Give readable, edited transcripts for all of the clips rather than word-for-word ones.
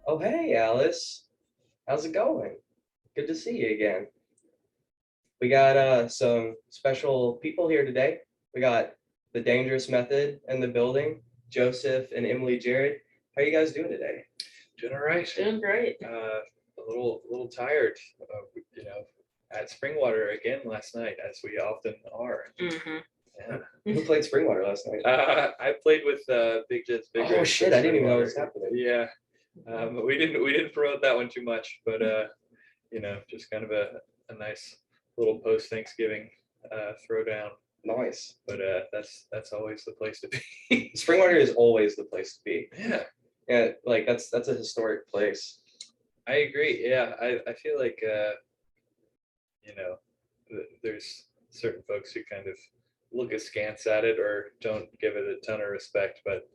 Oh, hey, Alice. How's it going? Good to see you again. We got some special people here today. We got the Dangerous Method in the building, Joseph and Emily Jarod. How are you guys doing today? Doing all right. Doing great. A little tired, at Springwater again last night, as we often are. Mm-hmm. Yeah. Who played Springwater last night? I played with Big Jets Big Oh Reds shit, at I didn't even know Springwater. this happening. Yeah, but we didn't promote that one too much, but just kind of a nice little post Thanksgiving throwdown. Nice. But that's always the place to be. Springwater is always the place to be. Yeah, Yeah, like that's a historic place. I agree. Yeah, I feel like there's certain folks who kind of look askance at it or don't give it a ton of respect, but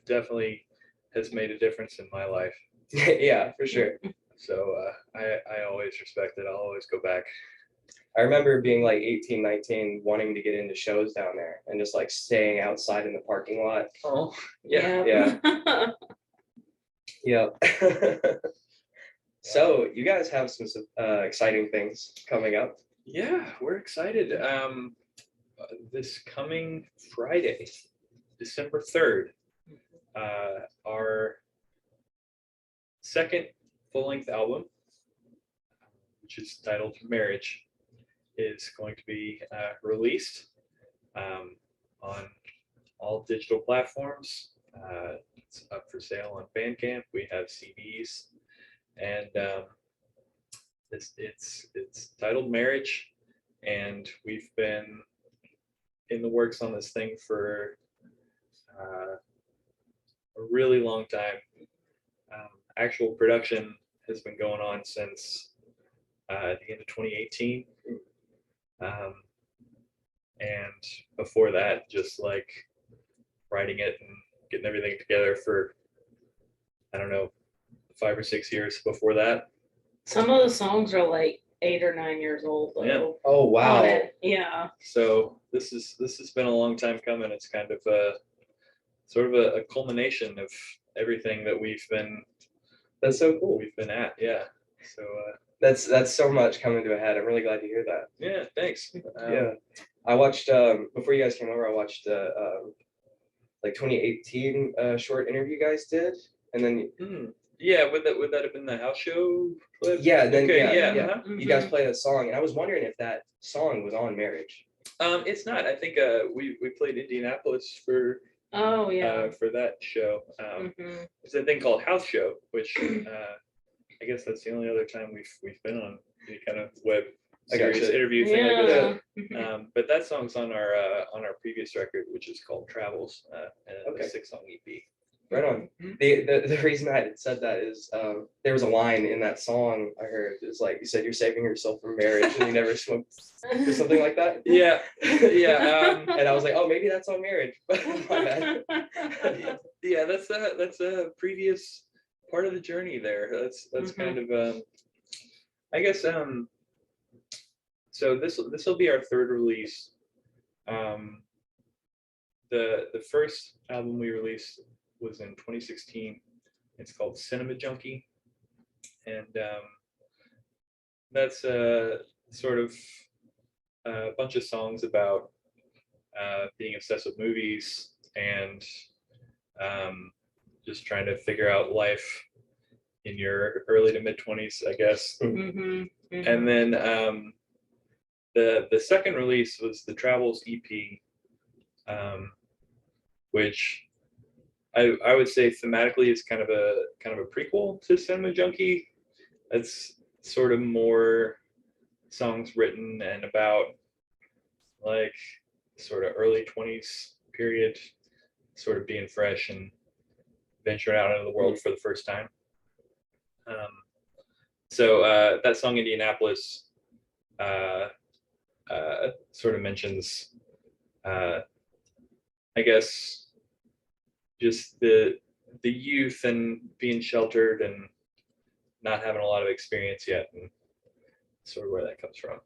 definitely has made a difference in my life. Yeah, for sure. So I always respect it. I'll always go back. I remember being like 18, 19, wanting to get into shows down there and just like staying outside in the parking lot. Oh, yeah. Yeah. Yeah. So you guys have some exciting things coming up. Yeah, we're excited. This coming Friday, December 3rd, our second full-length album, which is titled Marriage, is going to be released on all digital platforms. It's up for sale on Bandcamp. We have CDs, and it's titled Marriage, and we've been in the works on this thing for a really long time. Actual production has been going on since the end of 2018. And before that, just like writing it and getting everything together for, I don't know, 5 or 6 years before that. Some of the songs are like 8 or 9 years old though. Yeah. Oh wow. Yeah. So this has been a long time coming. It's kind of sort of a culmination of everything that we've been. That's so cool. We've been at, yeah. So that's so much coming to a head. I'm really glad to hear that. yeah, thanks. Yeah, I watched before you guys came over. I watched like 2018 short interview you guys did, and then yeah, would that have been the house show clip? yeah, then Okay, yeah, yeah. you guys played a song, and I was wondering if that song was on Marriage. It's not. I think we played Indianapolis for Oh yeah. for that show. It's a thing called House Show, which I guess that's the only other time we've been on any kind of web series interview thing like that. But that song's on our previous record, which is called Travels, and a 6-song EP. Right on. The reason I had said that is there was a line in that song I heard. It's like you said you're saving yourself from marriage and you never smoked or something like that. Yeah, yeah. And I was like, oh, maybe that's on Marriage. My bad. Yeah, that's a previous part of the journey there. That's kind of I guess so this will be our third release. The first album we released was in 2016. It's called Cinema Junkie, and that's sort of a bunch of songs about being obsessed with movies and just trying to figure out life in your early to mid 20s, I guess. And then the second release was the Travels EP, which I would say thematically is kind of a prequel to Cinema Junkie. It's sort of more songs written and about like sort of early 20s period, sort of being fresh and venturing out into the world for the first time. So that song Indianapolis sort of mentions, I guess, just the youth and being sheltered and not having a lot of experience yet, and sort of where that comes from.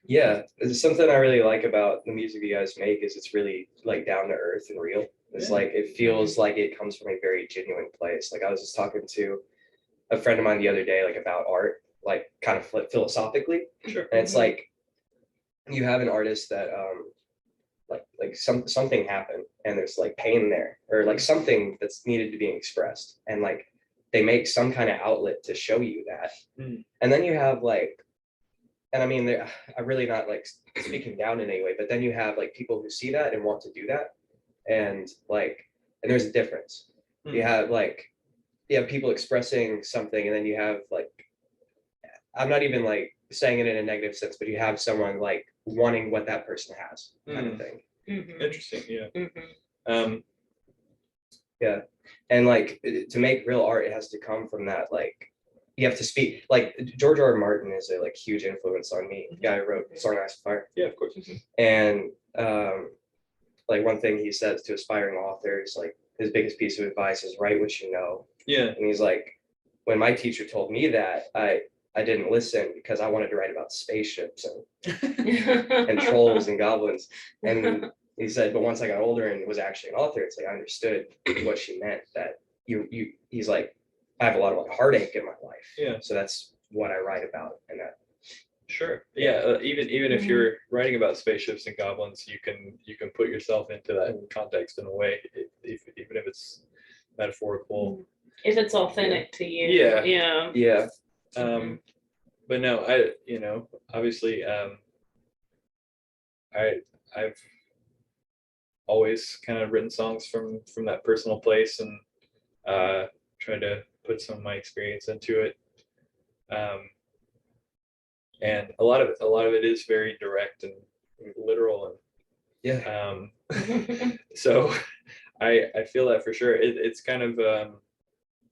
Yeah, it's something I really like about the music you guys make is it's really like down to earth and real. It's Yeah. like it feels like it comes from a very genuine place. Like I was just talking to a friend of mine the other day, like about art, like kind of philosophically, Sure. and it's Mhm. like you have an artist that like something happened and there's like pain there or like something that's needed to be expressed, and like they make some kind of outlet to show you that. Mm. And then you have like, and I mean, I'm really not like speaking down in any way, but then you have like people who see that and want to do that, and like, and there's a difference. You Mm. have like, you have people expressing something, and then you have like, I'm not even like saying it in a negative sense, but you have someone like wanting what that person has, kind of Mm. thing. Mhm. Interesting. Yeah. Mhm. Um, Yeah. And like to make real art, it has to come from that, like you have to speak, like George R. R. Martin is a like huge influence on me. The guy who wrote Song of Ice and Fire. yeah, of course. And like one thing he says to aspiring authors, like his biggest piece of advice is write what you know. Yeah. And he's like, when my teacher told me that, I didn't listen because I wanted to write about spaceships and trolls and goblins. And he said, but once I got older and was actually an author, it's like I understood what she meant. That he's like, I have a lot of like heartache in my life. Yeah. So that's what I write about, and that. Sure. Yeah. Even if you're writing about spaceships and goblins, you can put yourself into that context in a way, even if it's metaphorical. If it's authentic to you. Yeah. Yeah. Yeah. But no, obviously I've always kind of written songs from that personal place, and tried to put some of my experience into it. And a lot of it is very direct and literal, and Yeah. so I feel that for sure. It's kind of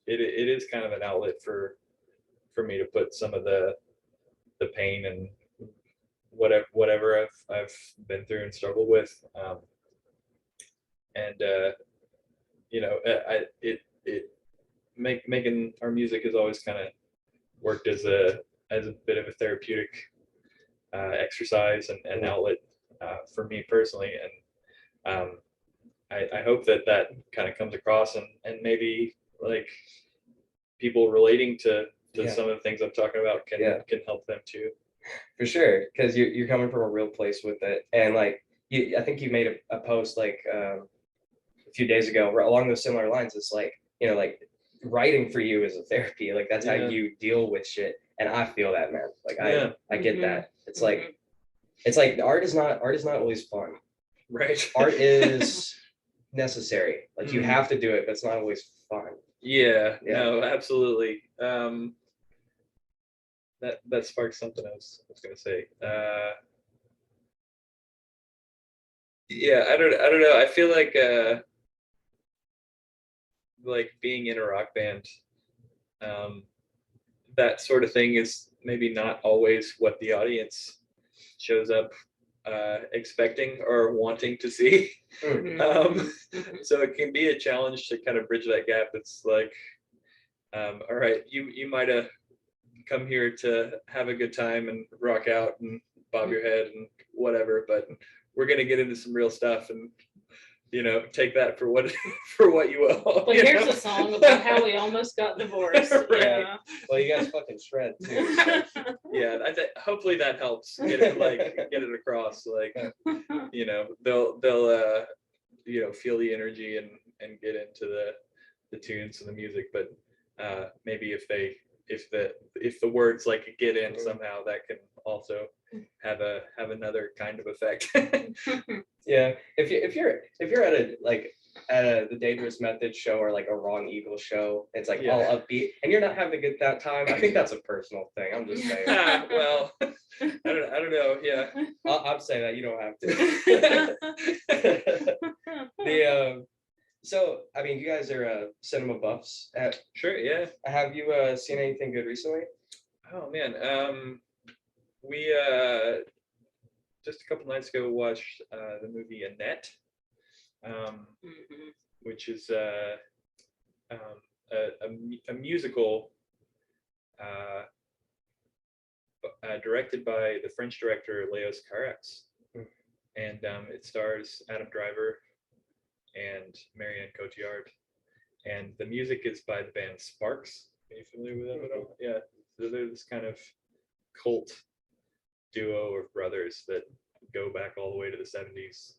it is kind of an outlet for me to put some of the pain and whatever I've been through and struggled with, and it making our music has always kind of worked as a bit of a therapeutic exercise and outlet for me personally, and I hope that kind of comes across, and maybe like people relating to some of the things I'm talking about can help them too. For sure, because you're coming from a real place with it, and like I think you made a post like a few days ago along those similar lines. It's like, like writing for you is a therapy. Like that's how you deal with shit, and I feel that, man. Like I get that. It's like art is not always fun. Right. Art is necessary. Like you have to do it, but it's not always fun. Yeah. No, absolutely. That sparks something I was gonna say. Yeah, I don't know. I feel like being in a rock band, that sort of thing is maybe not always what the audience shows up expecting or wanting to see. So it can be a challenge to kind of bridge that gap. It's like, all right, you might have come here to have a good time and rock out and bob your head and whatever, but we're gonna get into some real stuff, and take that for what you will. But here's a song about how we almost got divorced. Right. Yeah. Well, you guys fucking shred too. Yeah, hopefully that helps get it across. Like, they'll feel the energy and get into the tunes and the music, but maybe if the words like get in somehow, that can also have another kind of effect. Yeah, if you're at the Dangerous Method show or like a Wrong Eagle show, it's like all upbeat, and you're not having a good that time. I think that's a personal thing. I'm just saying. Well, I don't know. Yeah, I'm saying that you don't have to. So I mean, you guys are cinema buffs. Sure. Yeah. Have you seen anything good recently? Oh man, we just a couple nights ago watched the movie Annette, which is a musical directed by the French director Leos Carax, and it stars Adam Driver and Marianne Cotillard. And the music is by the band Sparks. Are you familiar with them at all? Yeah. So they're this kind of cult duo of brothers that go back all the way to the 70s.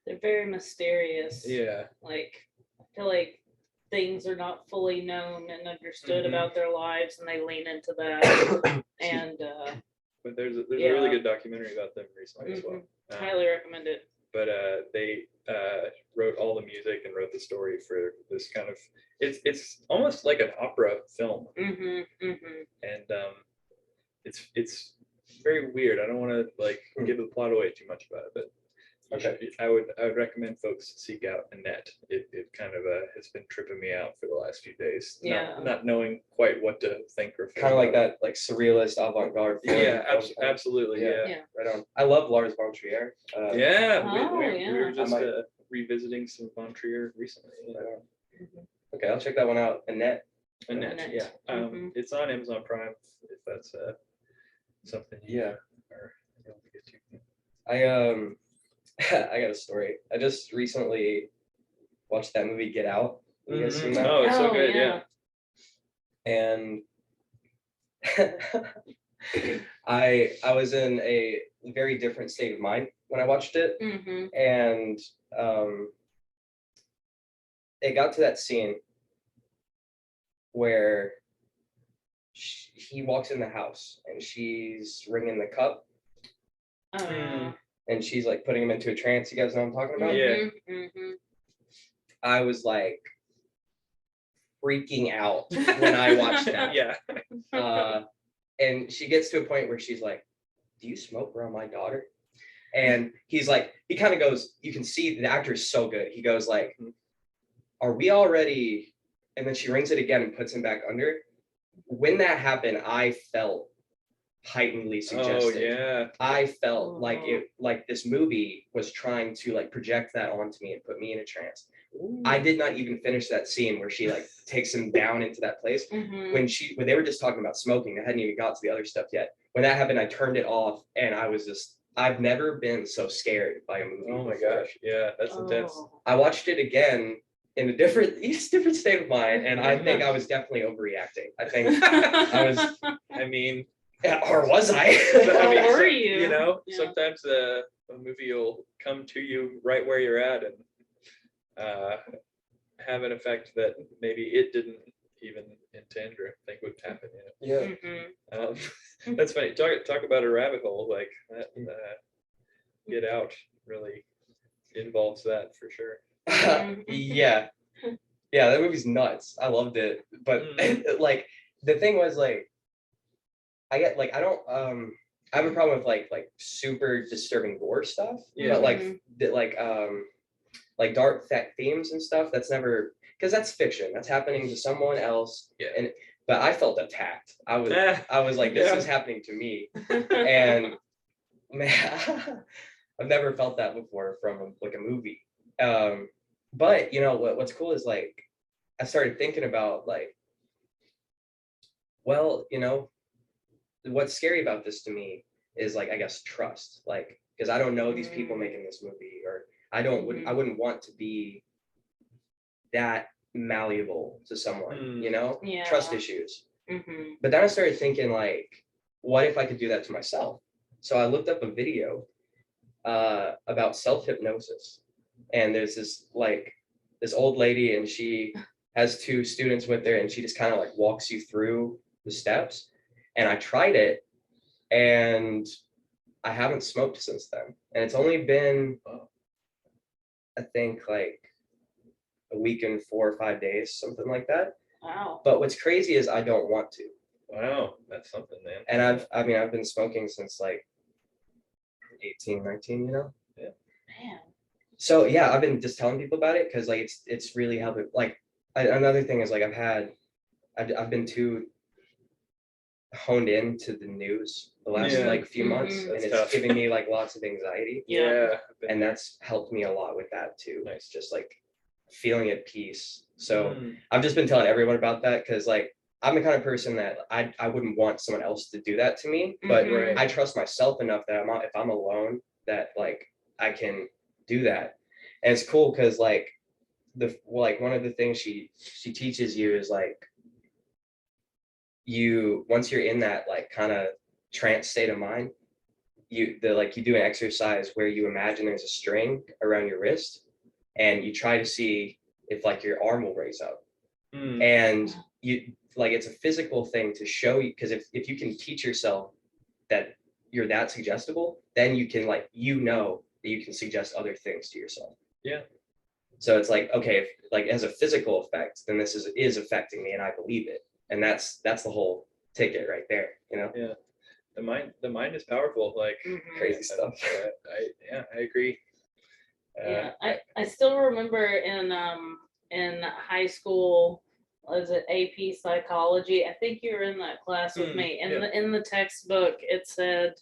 They're very mysterious. Yeah. Like, I feel like things are not fully known and understood Mhm. about their lives, and they lean into that. And But there's a Yeah. really good documentary about them recently as well. highly recommend it. But they wrote all the music and wrote the story for this kind of it's almost like an opera film, and it's very weird. I don't want to like give the plot away too much about it, but I would recommend folks seek out Annette. It kind of has been tripping me out for the last few days. Yeah. Not knowing quite what to think or feel Kind of like about that, like surrealist avant-garde. it. Yeah, film. absolutely. Yeah. Yeah. Right on. I love Lars von Trier. Yeah, Oh, we yeah. were just might- revisiting some Von Trier recently. Right on. Okay, I'll check that one out. Annette. Annette, Annette. yeah. It's on Amazon Prime if that's something you Yeah. are able to get to. I got a story. I just recently watched that movie Get Out. You guys seen that? Oh, it's so Oh, good, yeah. And I was in a very different state of mind when I watched it, and it got to that scene where he walks in the house and she's ringing the cup and she's like putting him into a trance. You guys know what I'm talking about? Yeah. I was like freaking out when I watched that. Yeah. And she gets to a point where she's like, "Do you smoke around my daughter?" And he's like, he kind of goes, you can see the actor is so good. He goes like, "Are we already?" And then she rings it again and puts him back under. When that happened, I felt heightenedly suggested. Oh yeah. I felt like this movie was trying to like project that onto me and put me in a trance. I did not even finish that scene where she like takes him down into that place. When they were just talking about smoking, I hadn't even got to the other stuff yet. When that happened, I turned it off and I was just, I've never been so scared by a movie. Oh my before. gosh. Yeah, that's intense. I watched it again in a different state of mind, and I think I was definitely overreacting. I think I was, I mean, or was I? Or were you? You know, Yeah. sometimes a movie will come to you right where you're at and have an effect that maybe it didn't even intend or think would happen. You know? Yeah. That's funny. Talk about a rabbit hole like that. Get Out really involves that for sure. Yeah, that movie's nuts. I loved it, but like the thing was like, I get like I don't I have a problem with like super disturbing gore stuff. Yeah. But like dark themes and stuff. That's never, because that's fiction. That's happening to someone else. Yeah. But I felt attacked. I was like, this is happening to me, and man, I've never felt that before from like a movie. But you know what's cool is like I started thinking about like, well, you know, what's scary about this to me is like, I guess, trust, like, because I don't know these people making this movie, or I wouldn't want to be that malleable to someone, you know. Yeah. Trust issues. But then I started thinking like, what if I could do that to myself? So I looked up a video about self-hypnosis, and there's this old lady, and she has two students with her, and she just kind of like walks you through the steps. And I tried it, and I haven't smoked since then. And it's only been, I think, like a week and 4 or 5 days, something like that. Wow. But what's crazy is I don't want to. Wow, that's something, man. And I've been smoking since like 18, 19, you know? Yeah. Man. So yeah, I've been just telling people about it because like it's really helping. Like another thing is like I've been too honed in to the news the last like few months, and That's it's tough. giving me like lots of anxiety. Yeah. And that's helped me a lot with that too. Nice. Just like feeling at peace. So I've just been telling everyone about that because like I'm the kind of person that I wouldn't want someone else to do that to me, but I trust myself enough that if I'm alone, that like I can do that. And it's cool because like one of the things she teaches you is like, you once you're in that like kind of trance state of mind, you do an exercise where you imagine there's a string around your wrist, and you try to see if like your arm will raise up. And you like, it's a physical thing to show you, because if you can teach yourself that you're that suggestible, then you can like, that you can suggest other things to yourself. Yeah. So it's like, okay, if like it has a physical effect, then this is affecting me and I believe it. And that's the whole ticket right there, you know? Yeah. The mind is powerful, like Crazy stuff. I agree. Yeah, I still remember in high school, was it AP psychology? I think you were in that class with me. And in the textbook, it said,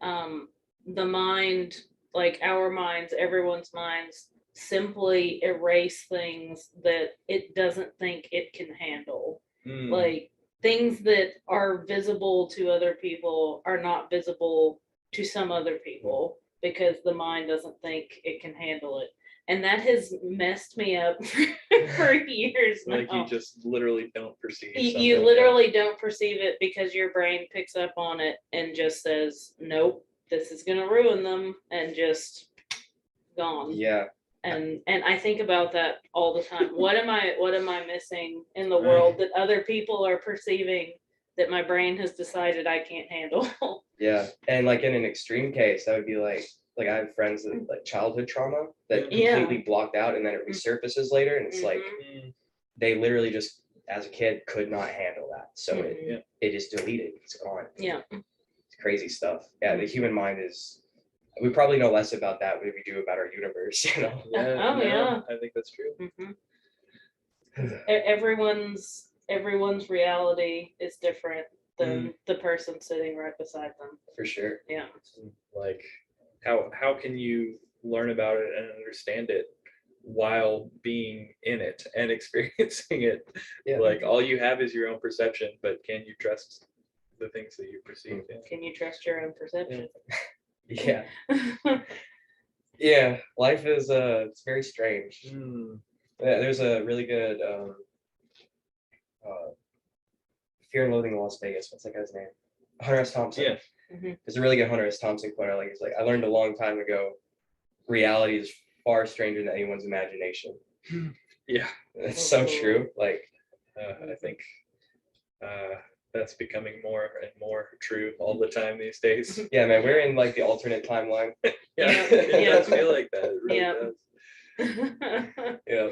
the mind, like our minds, everyone's minds, simply erase things that it doesn't think it can handle. Like things that are visible to other people are not visible to some other people, because the mind doesn't think it can handle it. And that has messed me up for years now. Like, you just literally don't perceive something. You literally don't perceive it, because your brain picks up on it and just says, nope, this is gonna ruin them, and just gone. Yeah. And I think about that all the time. What am I missing in the world that other people are perceiving that my brain has decided I can't handle? Yeah. And like in an extreme case, that would be like I have friends that like childhood trauma that Yeah. completely blocked out, and then it resurfaces later, and it's like they literally just as a kid could not handle that. So it just deleted. It's gone. Yeah. It's crazy stuff. Yeah, the human mind is, we probably know less about that than we do about our universe, you know? Yeah, I think that's true. Everyone's reality is different than the person sitting right beside them. For sure. Yeah. Like, how can you learn about it and understand it while being in it and experiencing it? Yeah. Like, all you have is your own perception, but can you trust the things that you perceive? Can you trust your own perception? Yeah. Yeah, life is it's very strange. Yeah, there's a really good Fear and Loathing in Las Vegas. What's that guy's name? Hunter S. Thompson. Yeah. There's a really good Hunter S. Thompson quote. Like, he's like, I learned a long time ago, reality is far stranger than anyone's imagination. Yeah. It's so true. Like, I think that's becoming more and more true all the time these days. Yeah, man, we're in like the alternate timeline. Yeah, it does feel like that. It really does. Yeah.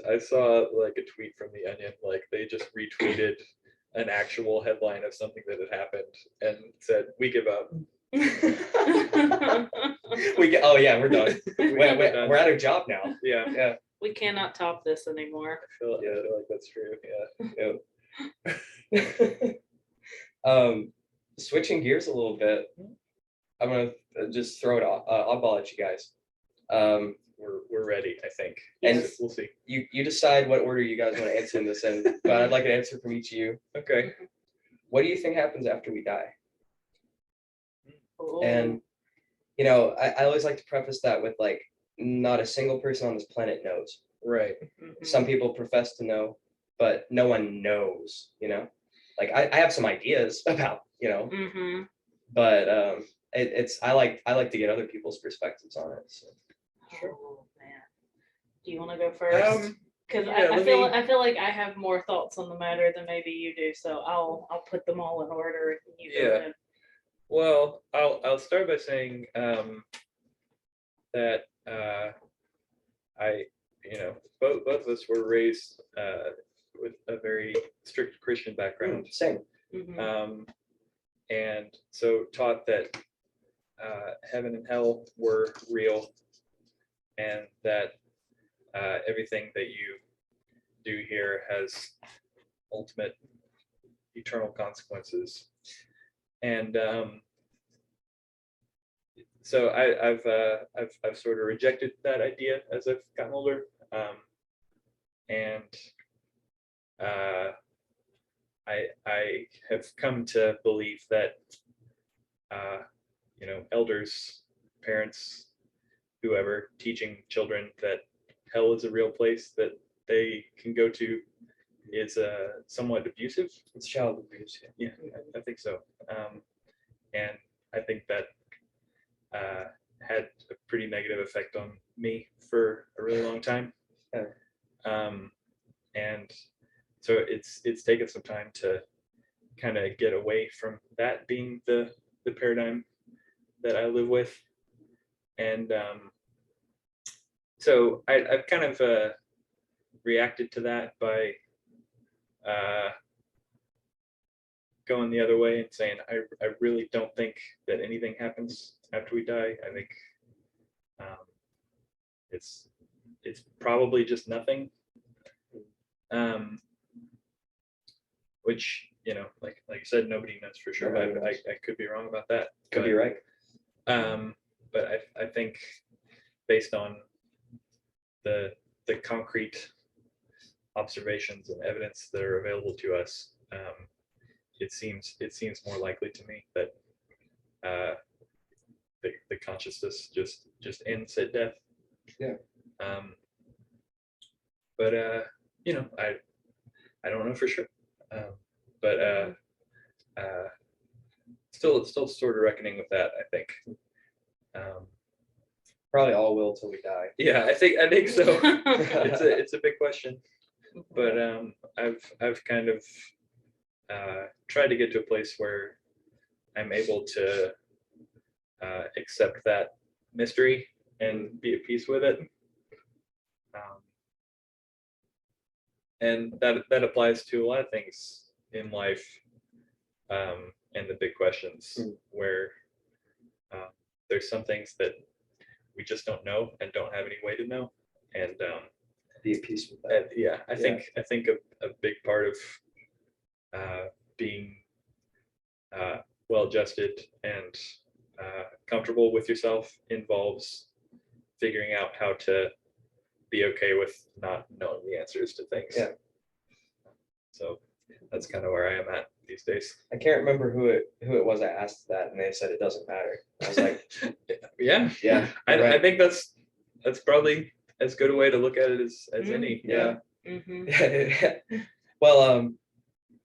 I saw like a tweet from The Onion, like they just retweeted an actual headline of something that had happened and said, "We give up." Oh yeah, we're done. We're out of job now. Yeah. We cannot top this anymore. I feel like that's true. Yeah. Switching gears a little bit, I'm gonna just throw it oddball at you guys. We're ready, I think. And we'll see. You decide what order you guys want to answer in this in, but I'd like an answer from each of you. Okay. What do you think happens after we die? Oh. And I always like to preface that with like, not a single person on this planet knows. Right. Some people profess to know, but no one knows, like I have some ideas about, but I like to get other people's perspectives on it. So. Oh man, do you want to go first? Because I feel like I have more thoughts on the matter than maybe you do, so I'll put them all in order. And you go ahead. Well, I'll start by saying that both of us were raised with a very strict Christian background. Same. And so taught that heaven and hell were real, and that everything that you do here has ultimate eternal consequences. And so I've sort of rejected that idea as I've gotten older, and I have come to believe that elders, parents, whoever, teaching children that hell is a real place that they can go to is somewhat abusive. It's child abuse. Yeah, I think so. And I think that had a pretty negative effect on me for a really long time. Yeah. And so it's taken some time to kind of get away from that being the paradigm that I live with. And so I've kind of reacted to that by going the other way and saying, I really don't think that anything happens after we die. I think it's probably just nothing. Which, like you said, nobody knows for sure. I could be wrong about that. Could be right. But I think based on the concrete observations and evidence that are available to us, it seems more likely to me that the consciousness just ends at death. Yeah. But I don't know for sure. But still sort of reckoning with that, I think. Probably all will till we die. Yeah, I think so. It's a big question, but I've kind of tried to get to a place where I'm able to accept that mystery and be at peace with it. And that applies to a lot of things in life, and the big questions where there's some things that we just don't know and don't have any way to know, and be at peace with that. yeah, I think a big part of being well-adjusted and comfortable with yourself involves figuring out how to be okay with not knowing the answers to things. Yeah. So that's kind of where I am at these days. I can't remember who it was I asked that, and they said it doesn't matter. I was like, yeah. I think that's probably as good a way to look at it as any. Yeah. Mm-hmm. Well,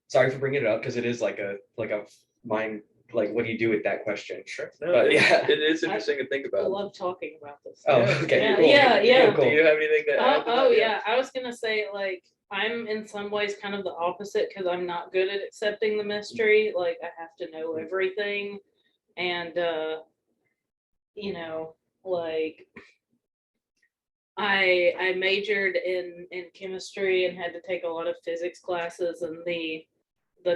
sorry for bringing it up because it is like a mind, like what do you do with that question? Sure. No, But yeah, it is interesting to think I about. love talking about this. Oh, stuff. okay. Yeah, Cool. yeah. Cool. Do you have anything to add? Oh yeah, I was gonna say like I'm in some ways kind of the opposite because I'm not good at accepting the mystery. Like I have to know everything, and like I majored in chemistry and had to take a lot of physics classes, and the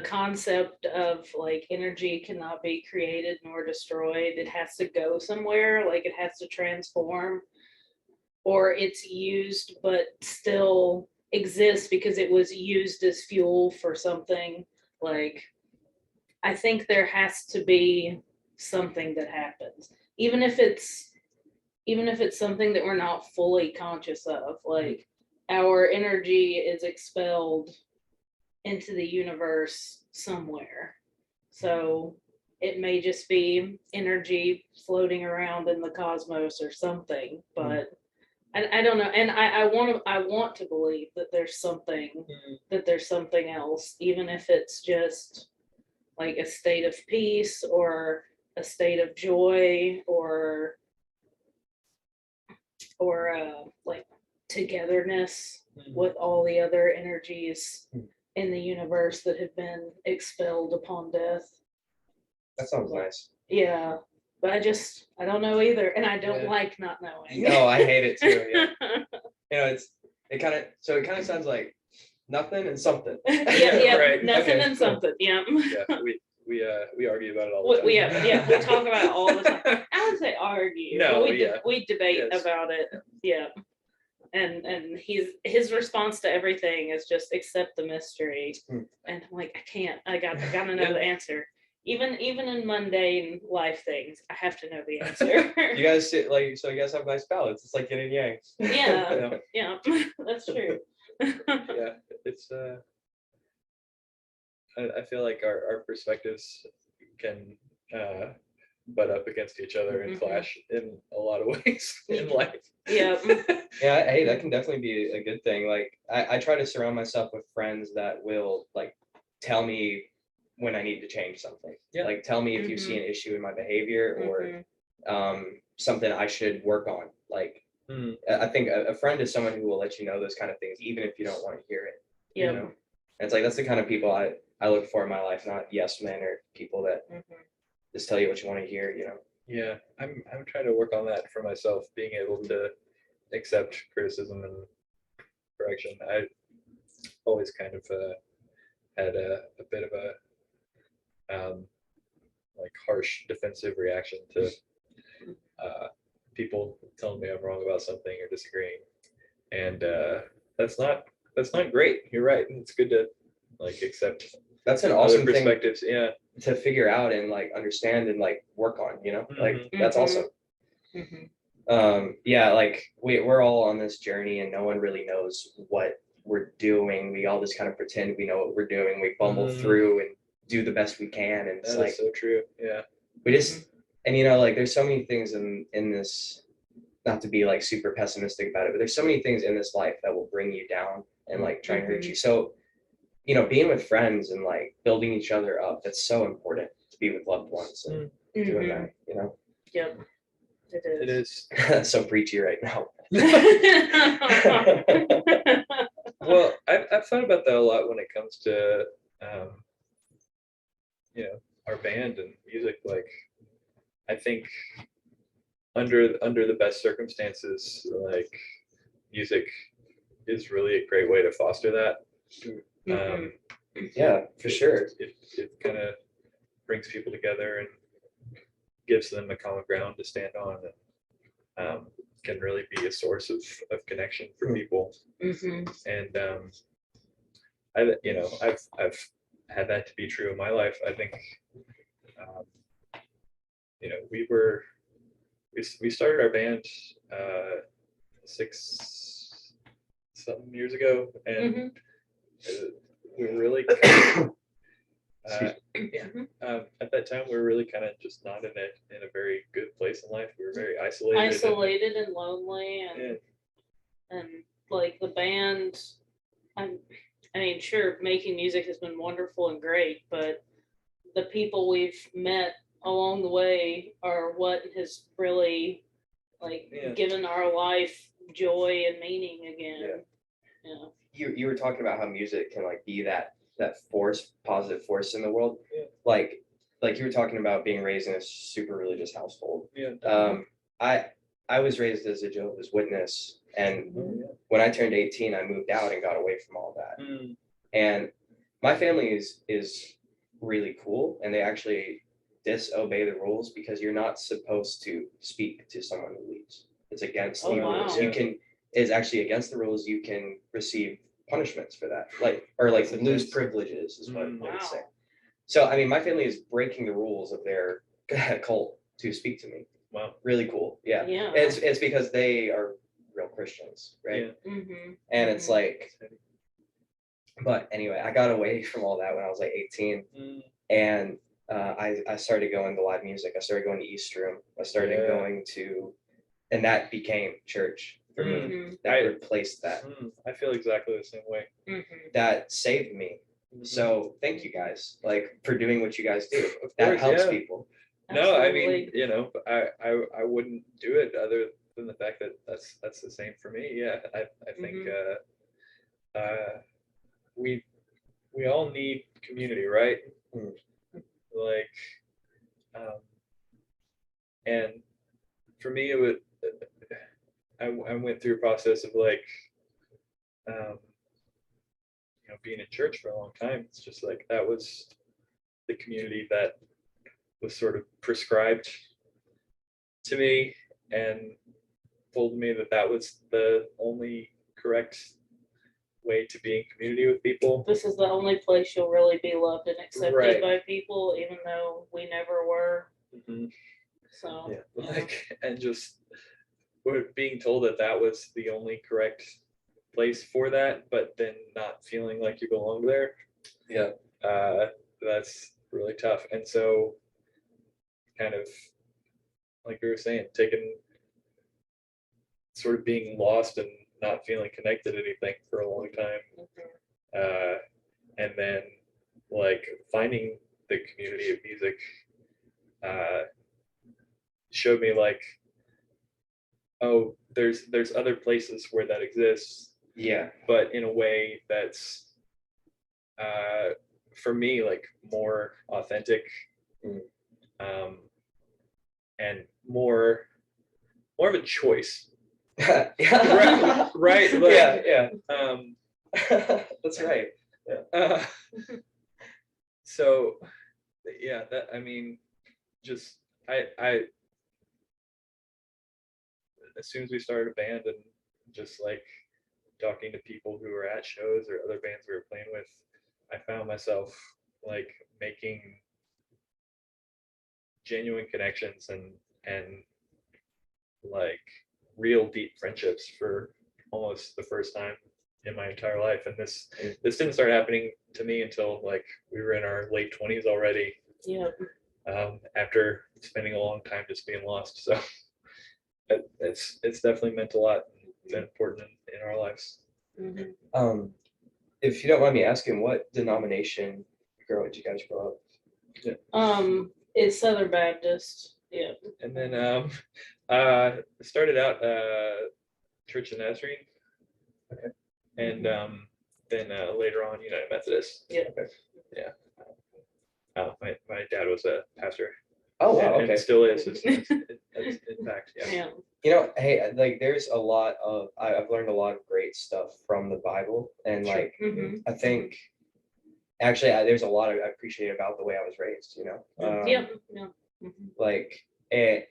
concept of like energy cannot be created nor destroyed. It has to go somewhere, like it has to transform, or it's used but still exists because it was used as fuel for something. Like I think there has to be something that happens, even if it's something that we're not fully conscious of. Like our energy is expelled into the universe somewhere. So it may just be energy floating around in the cosmos or something, but I don't know. And I want to believe that there's something else, even if it's just like a state of peace or a state of joy or like togetherness with all the other energies in the universe that have been expelled upon death. that sounds nice. Yeah, but I don't know either, and I don't like not knowing. No, I hate it too. Yeah. It kind of sounds like nothing and something. yeah, right. Nothing Okay, and cool. something. Yeah. Yeah, we argue about it all the time. We talk about it all the time. I would say argue. No, but we debate Yes. about it. Yeah. And his response to everything is just accept the mystery. And I'm like, I can't. I gotta know the answer. Even in mundane life things, I have to know the answer. You guys sit so you guys have nice balance. It's like yin and yang. Yeah, that's true. Yeah, it's I feel like our perspectives can butt up against each other and Mhm. clash in a lot of ways in life. Yeah. Yeah, hey, that can definitely be a good thing. Like I try to surround myself with friends that will like tell me when I need to change something. Yeah. Like tell me if you see an issue in my behavior or something I should work on. Like Mm. I think a friend is someone who will let you know those kind of things, even if you don't want to hear it. Yeah. You know? And it's like that's the kind of people I look for in my life, not yes men or people that just tell you what you want to hear, you know. Yeah, I'm trying to work on that for myself, being able to accept criticism and correction. I always kind of had a bit of a like harsh defensive reaction to people telling me I'm wrong about something or disagreeing, and that's not great. You're right. It's good to like accept That's an other awesome thing perspectives. Yeah. to figure out and like understand and like work on, you know. Like that's awesome. Yeah, like we're all on this journey and no one really knows what we're doing. We all just kind of pretend we know what we're doing. We bumble through and do the best we can, and it's That like is so true. Yeah. we just and you know, like there's so many things in this, not to be like super pessimistic about it, but there's so many things in this life that will bring you down and like try and hurt you. So, you know, being with friends and like building each other up, that's so important to be with loved ones and doing that, you know. Yep. It is. So preachy right now. Well, I've thought about that a lot when it comes to you know, our band and music. Like I think under the best circumstances, like music is really a great way to foster that. Yeah, for sure. It kind of brings people together and gives them a common ground to stand on, and can really be a source of connection for people. And I've had that to be true in my life. I think you know, we started our band 6-7 years ago, and we were really kind of, at that time we were really kind of just not in a very good place in life. We were very isolated And lonely, and like the band. I mean, sure, making music has been wonderful and great, but the people we've met along the way are what has really like given our life joy and meaning again. Yeah. You were talking about how music can like be that positive force in the world. Like you were talking about being raised in a super religious household. I was raised as a Jehovah's Witness, and when I turned 18, I moved out and got away from all that. And my family is really cool, and they actually disobey the rules because you're not supposed to speak to someone who leaves. It's against the rules. You can is actually against the rules. You can receive punishments for that, like lose privileges is what they would say. So I mean, my family is breaking the rules of their cult to speak to me. Wow, really cool. Yeah. It's because they are real Christians, right? And it's like, but anyway, I got away from all that when I was like 18, and I started going to live music. I started going to East Room. I started going to, and that became church for me. That replaced that. I feel exactly the same way. That saved me. So thank you guys, like, for doing what you guys do. Of that course, helps people. No, I mean, you know, I wouldn't do it other than the fact that that's the same for me. Yeah, I think we all need community, right? Like, and for me, it would. I went through a process of like, you know, being in church for a long time. It's just like that was the community that was sort of prescribed to me and told me that that was the only correct way to be in community with people. This is the only place you'll really be loved and accepted by people, even though we never were. So like, and just being told that that was the only correct place for that, but then not feeling like you belong there. That's really tough. And so kind of like we were saying, taking sort of being lost and not feeling connected to anything for a long time. And then like finding the community of music showed me like, oh, there's other places where that exists, Yeah. but in a way that's for me like more authentic, and more of a choice. Yeah. Right. Like, Yeah. That's right. So yeah, that, I mean, just I as soon as we started a band and just like talking to people who were at shows or other bands we were playing with, I found myself like making genuine connections and like real deep friendships for almost the first time in my entire life. And this didn't start happening to me until like we were in our late 20s already. Yep. After spending a long time just being lost. So it's definitely meant a lot and been important in our lives. If you don't mind me asking, what denomination did you guys grow up? It's Southern Baptist. Yeah. And then started out Church of Nazarene. Okay. And then later on United Methodist. Yeah. Okay. Yeah. My dad was a pastor. Oh wow. And Okay. still is. In fact, yeah. Yeah. You know, hey, like there's a lot of I've learned a lot of great stuff from the Bible, and Sure. like Mhm. I think actually there's a lot I appreciate about the way I was raised. You know. Yep. Yeah. Mhm. Like it,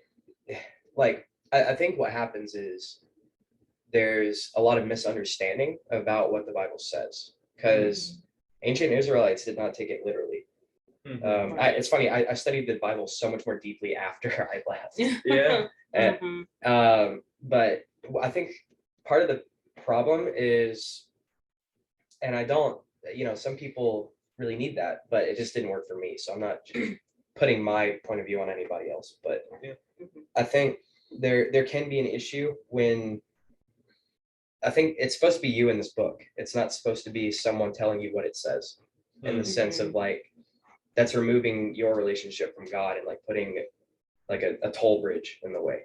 like I think what happens is there's a lot of misunderstanding about what the Bible says because ancient Israelites did not take it literally. Mhm. It's funny. I studied the Bible so much more deeply after I left. Yeah. And, but I think part of the problem is, and I don't, you know, some people really need that, but it just didn't work for me. So I'm not putting my point of view on anybody else. But Yeah. I think there can be an issue when I think it's supposed to be you in this book. It's not supposed to be someone telling you what it says in the sense of like, that's removing your relationship from God and like putting like a toll bridge in the way.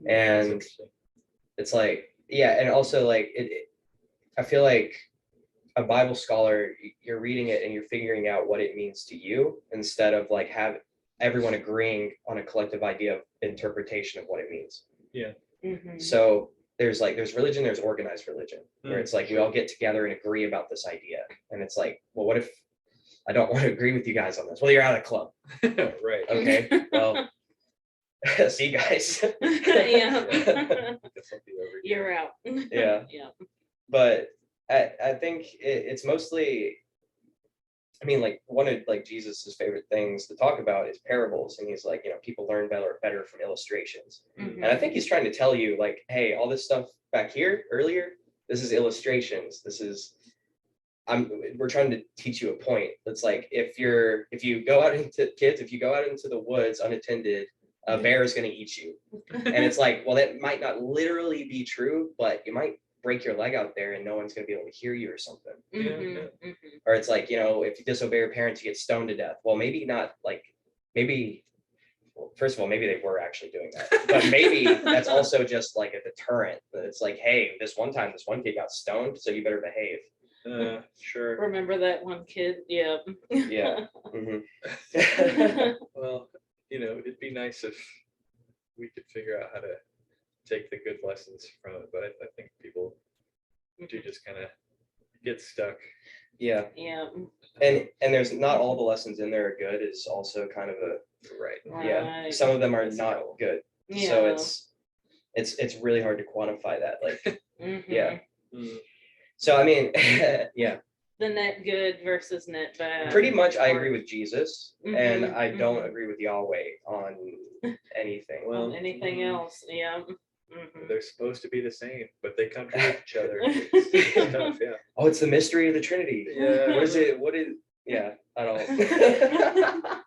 And it's like, yeah. And also like, I feel like a Bible scholar, you're reading it and you're figuring out what it means to you instead of like have everyone agreeing on a collective idea of interpretation of what it means. Yeah. So there's religion, there's organized religion, where it's like we all get together and agree about this idea. And it's like, well, what if I don't want to agree with you guys on this? Well, you're out of the club. Right. Okay. Well, see you guys. Yeah. You're out. Yeah. Yeah. But I think it's mostly, I mean, like one of like Jesus's favorite things to talk about is parables. And he's like, you know, people learn better from illustrations. And I think he's trying to tell you like, hey, all this stuff back here earlier, this is illustrations. We're trying to teach you a point. It's like if you go out into the woods unattended, a bear is going to eat you. And it's like, well, that might not literally be true, but you might break your leg out there and no one's going to be able to hear you or something. Or it's like, you know, if you disobey your parents, you get stoned to death. Well, maybe not like, well, first of all, maybe they were actually doing that, but maybe that's also just like a deterrent. It's like, hey, this one time, this one kid got stoned, so you better behave. Sure. Remember that one kid? Yeah. Yeah. Well, you know, it'd be nice if we could figure out how to take the good lessons from it, but I think people do just kind of get stuck. Yeah. Yeah. And there's not all the lessons in there are good is also kind of yeah. Some of them are not good. Yeah. So it's really hard to quantify that. Like, yeah. So I mean, yeah. The net good versus net bad. Pretty much, I agree with Jesus, and I don't agree with Yahweh on anything. Well, anything else? Yeah. They're supposed to be the same, but they contradict each other. It's tough, yeah. Oh, it's the mystery of the Trinity. Yeah. What is it? Yeah, I don't.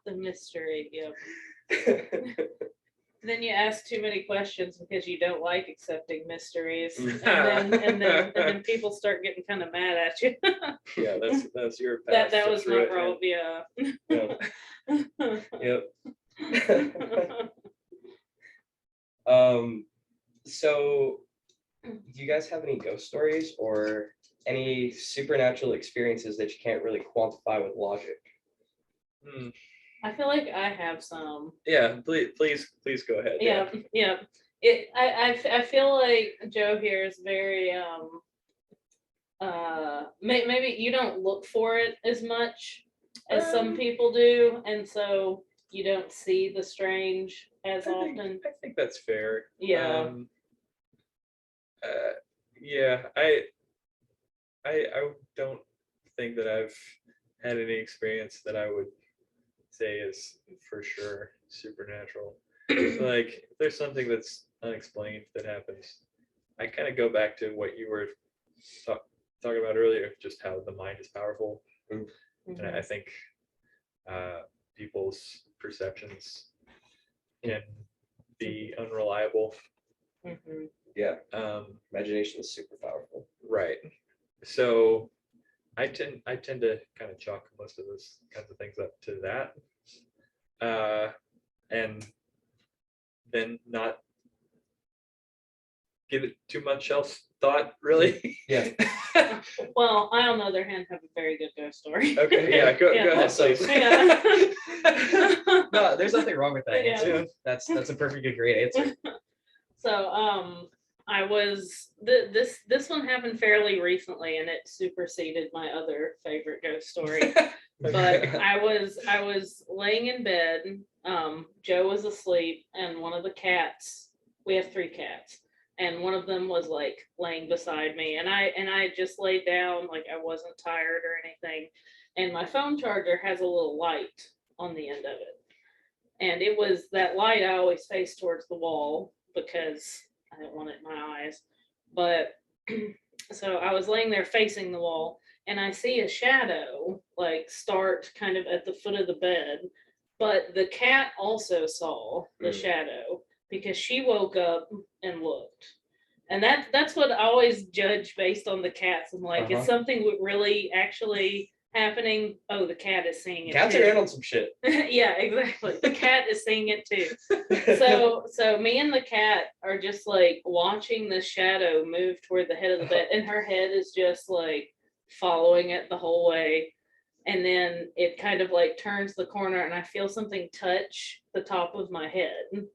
The mystery. Yeah. then you ask too many questions because you don't like accepting mysteries, Mm. and then people start getting kind of mad at you. Yeah, that's your that path was through my it, problem. Yeah. Yep. So do you guys have any ghost stories or any supernatural experiences that you can't really quantify with logic? Hmm. I feel like I have some. Yeah, please go ahead. Yeah, yeah. I feel like Joe here is very maybe you don't look for it as much as some people do, and so you don't see the strange as often. I think that's fair. Yeah. Yeah, I don't think that I've had any experience that I would say is for sure supernatural. Like, if there's something that's unexplained that happens, I kind of go back to what you were talking about earlier, just how the mind is powerful. Mm. And I think people's perceptions can be unreliable. Mhm. Yeah, imagination is super powerful. Right. So I tend to kind of chalk most of those kinds of things up to that, and then not give it too much else thought, really. Yeah. Well, I on the other hand have a very good ghost story. Okay. Yeah. Go Yeah. ahead, Awesome. please. Yeah. No, there's nothing wrong with that Yeah. answer. That's a perfectly great answer. So I was this one happened fairly recently, and it superseded my other favorite ghost story. But I was laying in bed. Joe was asleep, and one of the cats. We have 3 cats, and one of them was like laying beside me, and I just laid down like I wasn't tired or anything, and my phone charger has a little light on the end of it, and it was that light I always face towards the wall because I didn't want it in my eyes, but so I was laying there facing the wall, and I see a shadow like start kind of at the foot of the bed, but the cat also saw the Mm. shadow because she woke up and looked. And that's what I always judge based on the cats. I'm like, is something really actually happening? Oh, the cat is seeing it. Cats too. are in on some shit. Yeah, exactly. The cat is seeing it too. So me and the cat are just like watching the shadow move toward the head of the bed, and her head is just like following it the whole way. And then it kind of like turns the corner, and I feel something touch the top of my head.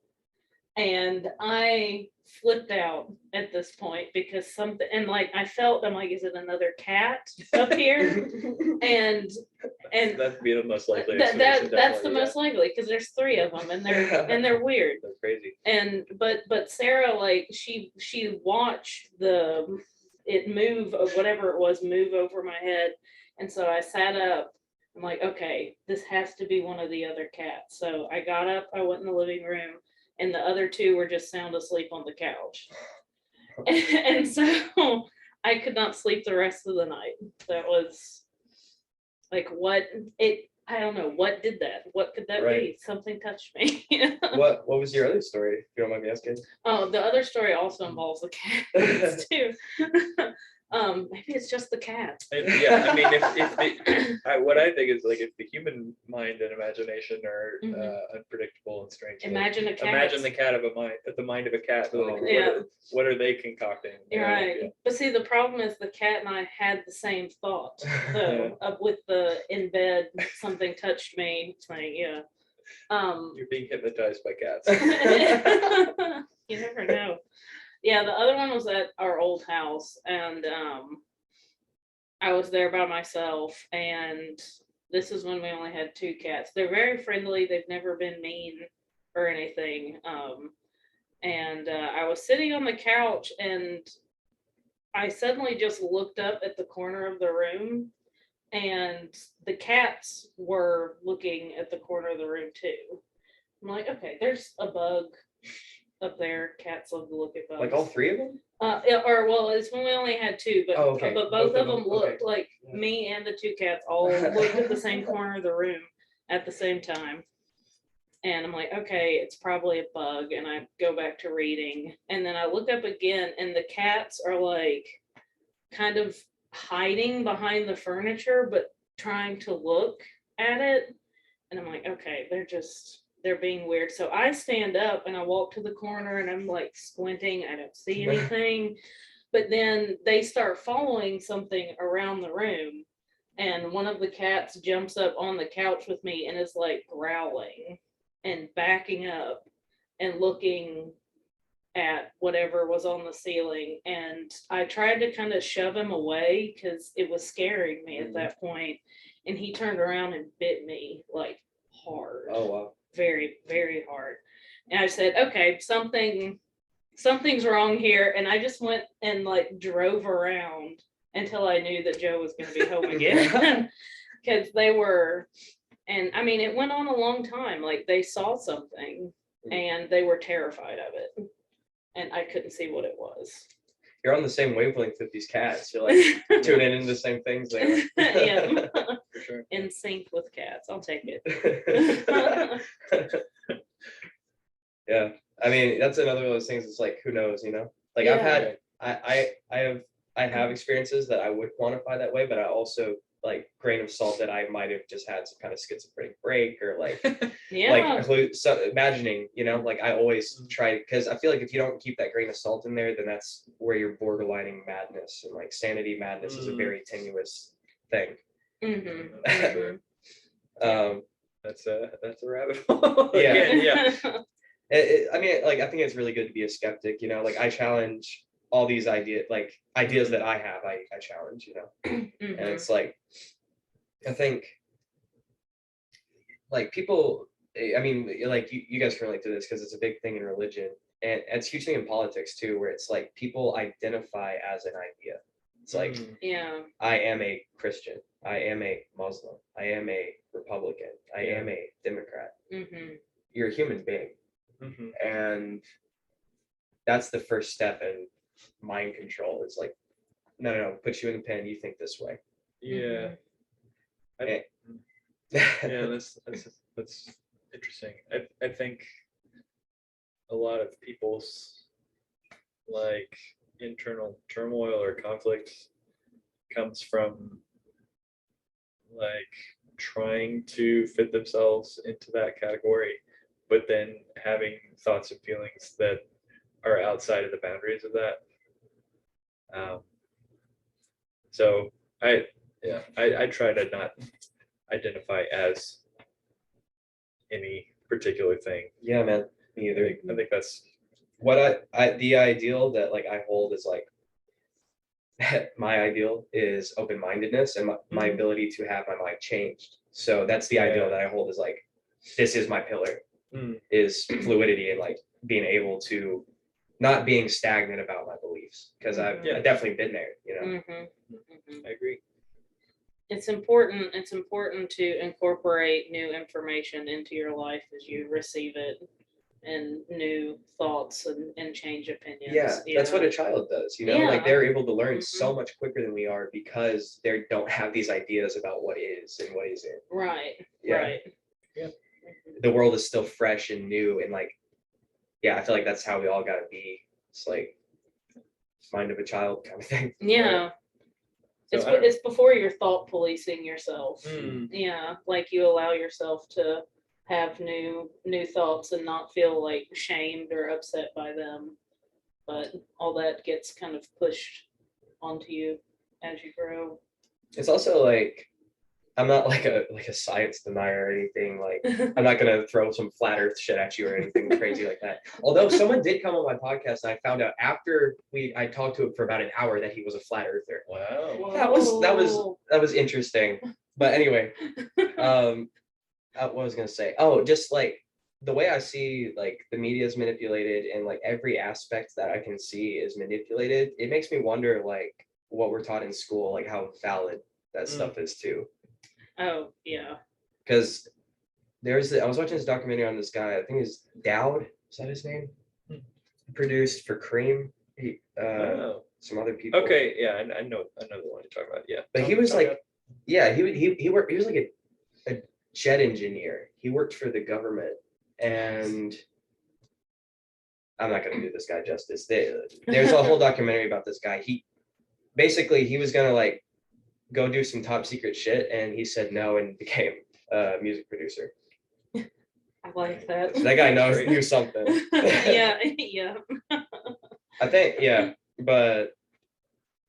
And I flipped out at this point because something, and like I felt, I'm like, is it another cat up here? And That'd be the most likely. that's explanation, the definitely, most likely because there's 3 of them, and they're weird. That's crazy. And but Sarah, like she watched it move, of whatever it was, move over my head, and so I sat up. I'm like, okay, this has to be one of the other cats. So I got up, I went in the living room, and the other 2 were just sound asleep on the couch. And so I could not sleep the rest of the night. That was like I don't know what did that. What could that Right. be? Something touched me. What was your other story, if you don't mind me asking? Oh, the other story also involves the cats too. Maybe it's just the cat. Yeah, I mean, what I think is, like, if the human mind and imagination are unpredictable and strange, Imagine a cat. imagine the mind of a cat. Like, Yeah. what are they concocting? You're right. Yeah. But see, the problem is the cat and I had the same thought. So with the in bed, something touched me. It's like, yeah. You're being hypnotized by cats. You never know. Yeah, the other one was at our old house, and I was there by myself, and this is when we only had 2 cats. They're very friendly. They've never been mean or anything. And I was sitting on the couch, and I suddenly just looked up at the corner of the room, and the cats were looking at the corner of the room too. I'm like, okay, there's a bug up there. Cats love to look at bugs. Like all 3 of them? Yeah, or well, it's when we only had 2, but Oh, okay. but both of them looked okay. like me, and the 2 cats all looked at the same corner of the room at the same time. And I'm like, okay, it's probably a bug. And I go back to reading. And then I look up again, and the cats are like kind of hiding behind the furniture, but trying to look at it. And I'm like, okay, they're being weird. So I stand up and I walk to the corner and I'm like squinting. I don't see anything. But then they start following something around the room. And one of the cats jumps up on the couch with me and is like growling and backing up and looking at whatever was on the ceiling. And I tried to kind of shove him away because it was scaring me at that point. And he turned around and bit me like hard. Oh wow. Very, very hard. And I said, okay, something's wrong here. And I just went and like drove around until I knew that Joe was going to be home again. Because they were, and I mean, it went on a long time. Like they saw something and they were terrified of it. And I couldn't see what it was. You're on the same wavelength with these cats. You're like tuning into the same things. Yeah. For sure. In sync with cats. I'll take it. Yeah. I mean, that's another one of those things. It's like, who knows, you know? Like Yeah. I have experiences that I would quantify that way, but I also like grain of salt that I might have just had some kind of schizophrenic break or like Yeah. so imagining, you know, like I always try, because I feel like if you don't keep that grain of salt in there, then that's where you're borderlining madness, and like sanity madness is a very tenuous thing. That's a rabbit hole. Yeah. Again, yeah. I mean, like I think it's really good to be a skeptic, you know, like I challenge all these ideas that I have, I challenge, you know. And it's like, I think like people, I mean, like you guys can relate to this because it's a big thing in religion, and it's a huge thing in politics too, where it's like people identify as an idea. It's like, Yeah. I am a Christian, I am a Muslim, I am a Republican, I am a Democrat. You're a human being. And that's the first step in mind control. It's like, no, put you in the pen, you think this way. Yeah. Yeah, that's interesting. I think a lot of people's like internal turmoil or conflict comes from like trying to fit themselves into that category, but then having thoughts and feelings that are outside of the boundaries of that. So I try to not identify as any particular thing. Yeah, man, me either. I think that's what the ideal that like I hold is like my ideal is open-mindedness and my ability to have my mind changed. So that's the ideal that I hold, is like, this is my pillar, is fluidity and like being able to not being stagnant about my beliefs, because I've definitely been there, you know. I agree. It's important to incorporate new information into your life as you receive it, and new thoughts and change opinions. Yeah, that's what a child does, you know. Like they're able to learn so much quicker than we are because they don't have these ideas about what is and what isn't. Right. Yeah. The world is still fresh and new, and like, I feel like that's how we all gotta be. It's like mind of a child kind of thing. Yeah. Right. It's before you're thought policing yourself. Yeah, like you allow yourself to have new thoughts and not feel like shamed or upset by them, but all that gets kind of pushed onto you as you grow. It's also like, I'm not like a science denier or anything. Like, I'm not gonna throw some flat earth shit at you or anything crazy like that. Although someone did come on my podcast and I found out after I talked to him for about an hour that he was a flat earther. wow. That was interesting. But anyway, what was I gonna say? Oh, just like the way I see like the media is manipulated, and like every aspect that I can see is manipulated. It makes me wonder like what we're taught in school, like how valid that stuff is too. Oh yeah. Because I was watching this documentary on this guy. I think it's Dowd. Is that his name? Produced for Cream. Some other people. Okay, yeah, I know the one you're talking about. Yeah, but he was like, he worked. He was like a jet engineer. He worked for the government, and I'm not gonna do this guy justice. There's a whole documentary about this guy. He was gonna like go do some top secret shit, and he said no and became a music producer. I like that. That guy knew something. Yeah, yeah. I think, yeah, but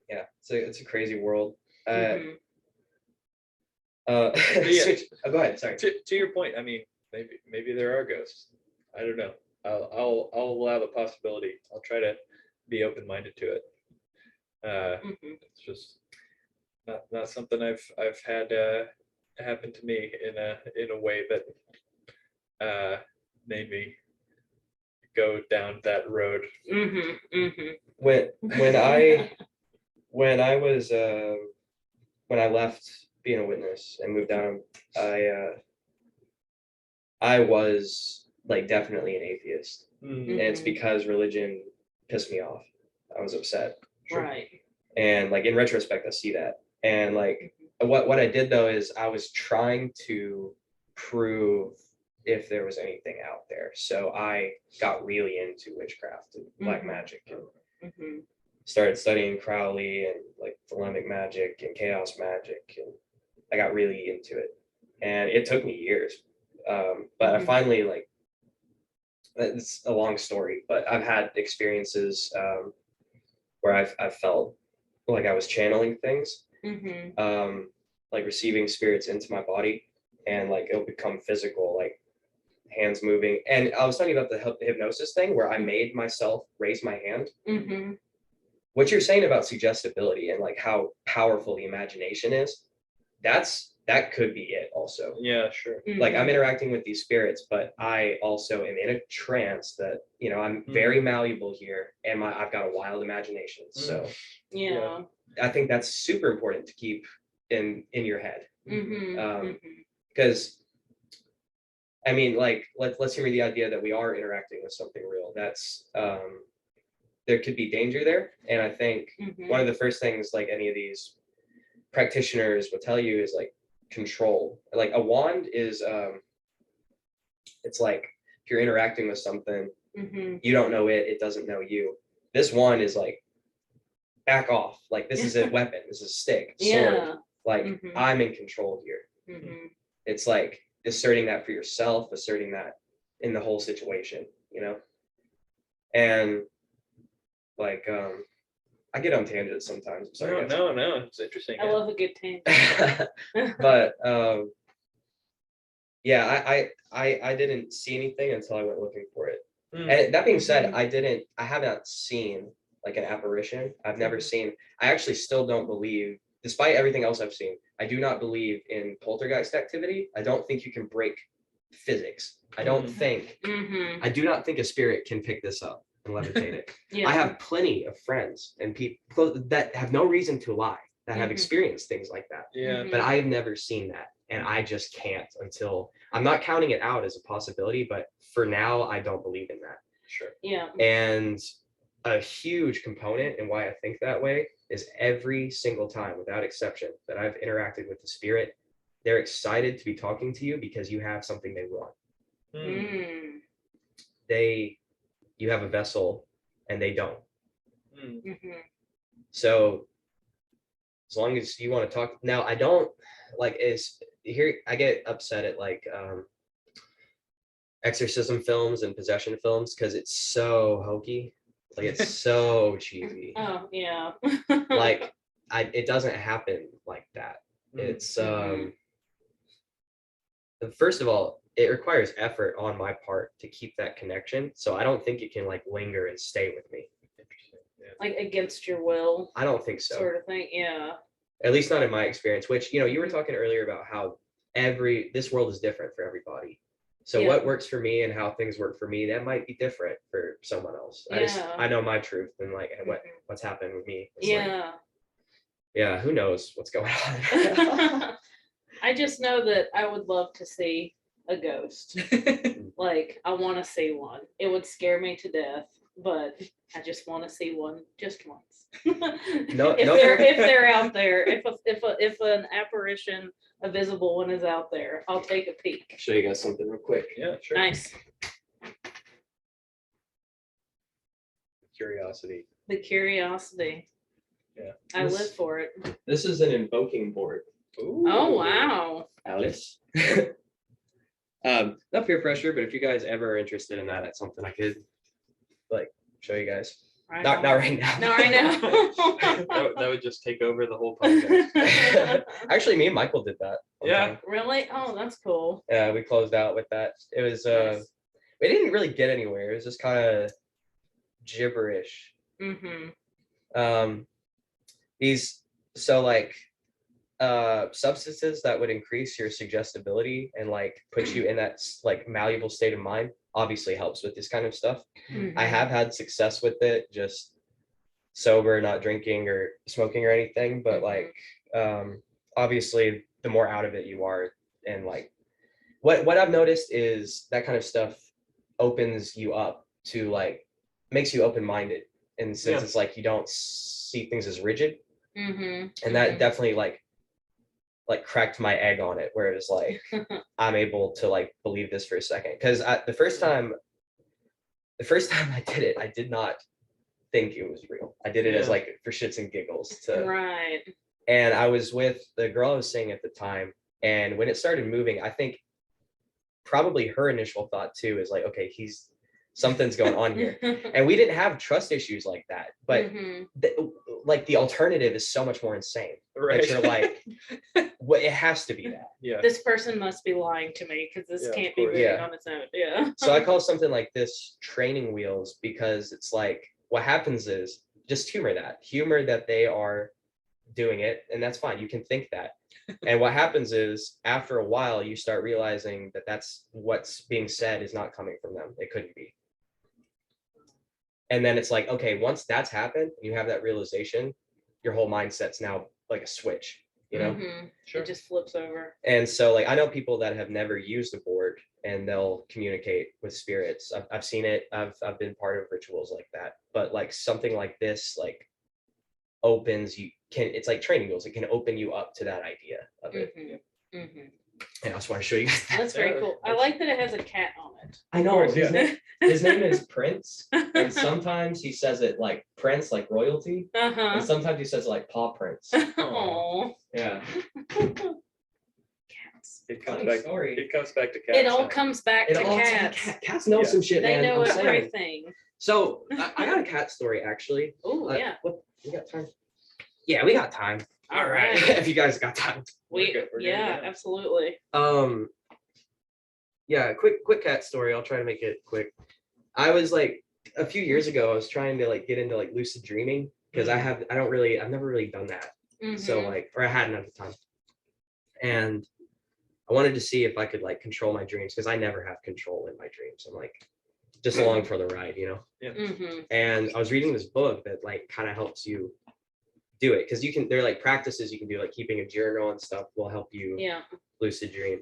yeah, it's a crazy world. Mhm. Oh, go ahead. Sorry. To your point, I mean, maybe there are ghosts. I don't know. I'll allow the possibility. I'll try to be open minded to it. Mhm. It's just not something I've had happen to me in a way that made me go down that road. Mhm. Mhm. When I was when I left being a witness and moved down, I was like definitely an atheist. Mm, And it's Mhm. because religion pissed me off. I was upset. Right. And like in retrospect, I see that. And like what I did though is I was trying to prove if there was anything out there. So I got really into witchcraft and black Mhm. magic and Mhm. started studying Crowley and like thelemic magic and chaos magic, and I got really into it. And it took me years. But I Mhm. finally like, it's a long story, but I've had experiences where I've felt like I was channeling things, Mhm. like receiving spirits into my body, and like it'll become physical, like hands moving. And I was talking about the hypnosis thing where I made myself raise my hand. Mhm. What you're saying about suggestibility and like how powerful the imagination is, that could be it also. yeah, sure. Like I'm Mhm. interacting with these spirits, but I also am in a trance that, I'm very malleable here, and I've got a wild imagination. So Yeah. I think that's super important to keep in your head. Mhm. Mhm. Because I mean, like let's hear the idea that we are interacting with something real. That's there could be danger there. And I think one of the first things like any of these practitioners will tell you is like control. Like a wand is it's like if you're interacting with something, Mhm. you don't know it doesn't know you. This wand is like back off. Like this is a weapon, this is a stick, sword. Yeah. Like Mhm. I'm in control here. Mhm. It's like asserting that for yourself, asserting that in the whole situation, And like I get on tangents sometimes. I'm sorry, guys. No, it's interesting. I Yeah. love a good tangent. But yeah, I didn't see anything until I went looking for it. And that being said, I have not seen like an apparition. I've never seen, I actually still don't believe, despite everything else I've seen, I do not believe in poltergeist activity. I don't think you can break physics. I do not think a spirit can pick this up and levitate it. Yeah. I have plenty of friends and people that have no reason to lie, that have experienced things like that. Yeah. But I have never seen that. And I just can't until I'm not counting it out as a possibility, but for now, I don't believe in that. Sure. Yeah. And a huge component in why I think that way is every single time, without exception, that I've interacted with the spirit, they're excited to be talking to you because you have something they want. Mm. You have a vessel and they don't. Mhm. So as long as you want to talk, now I don't like is here. I get upset at like exorcism films and possession films because it's so hokey, like it's so cheesy. Oh yeah. Like it doesn't happen like that. It's first of all, it requires effort on my part to keep that connection. So I don't think it can like linger and stay with me. Interesting. Yeah. Like against your will, I don't think so. sort of thing. Yeah. At least not in my experience, which, you were talking earlier about how this world is different for everybody. So what works for me and how things work for me, that might be different for someone else. I know my truth and like what's happened with me. It's like, yeah, who knows what's going on. I just know that I would love to see a ghost. Like, I want to see one. It would scare me to death, but I just want to see one just once. No, if they're out there, if an apparition, a visible one is out there, I'll take a peek. Show you guys something real quick. Yeah, sure. Nice. Curiosity. The curiosity. Yeah. I live for it. This is an invoking board. Ooh. Oh wow. Alice. Not peer pressure, but if you guys ever are interested in that, that's something I could like show you guys. Right Not on. right now. No, I know. That would just take over the whole podcast. Actually, me and Michael did that. one Yeah. time. Really? Oh, that's cool. Yeah, we closed out with that. It was Nice. we didn't really get anywhere. It was just kind of gibberish. Mm-hmm. These so like substances that would increase your suggestibility and like put you in that like malleable state of mind obviously helps with this kind of stuff. I have had success with it, just sober, not drinking or smoking or anything, but like obviously the more out of it you are, and like what I've noticed is that kind of stuff opens you up to like makes you open-minded, and since it's like you don't see things as rigid, and that definitely like cracked my egg on it, where it was like I'm able to like believe this for a second, because the first time I did it, I did not think it was real. I did it as like for shits and giggles Right. and I was with the girl I was seeing at the time, and when it started moving, I think probably her initial thought too is like, okay, something's going on here. And we didn't have trust issues like that, but like the alternative is so much more insane. Right. That you're like, well, it has to be that. Yeah. This person must be lying to me because this Yeah, can't of be course. moving Yeah. on its own. Yeah. So I call something like this training wheels, because it's like what happens is just humor that they are doing it, and that's fine. You can think that. And what happens is after a while you start realizing that that's what's being said is not coming from them. It couldn't be. And then it's like, okay, once that's happened, you have that realization, your whole mindset's now like a switch, you know? Sure. It just flips over. And so like I know people that have never used a board and they'll communicate with spirits. I've seen it. I've been part of rituals like that. But like something like this like it's like training wheels. It can open you up to that idea of it. And I just want to show you guys that. That's very cool. I like that it has a cat on it. I know. course, His name is Prince. And sometimes he says it like Prince, like royalty. And sometimes he says it like Paw Prince. Oh. Yeah. Cats. It comes Funny back. story. It comes back to cats. It all comes back to cats. Cats know some shit, They man. know I'm saying. everything. So I got a cat story actually. Oh yeah. We got time? Yeah, we got time. All right. If you guys got time. We We're good, yeah, yeah. absolutely. Yeah, quick cat story. I'll try to make it quick. I was like a few years ago, I was trying to like get into like lucid dreaming, because I've never really done that. So like, or I hadn't at the time. And I wanted to see if I could like control my dreams, because I never have control in my dreams. I'm like just along for the ride, you know? And I was reading this book that like kind of helps you do it, because they're like practices you can do, like keeping a journal and stuff will help you lucid dream.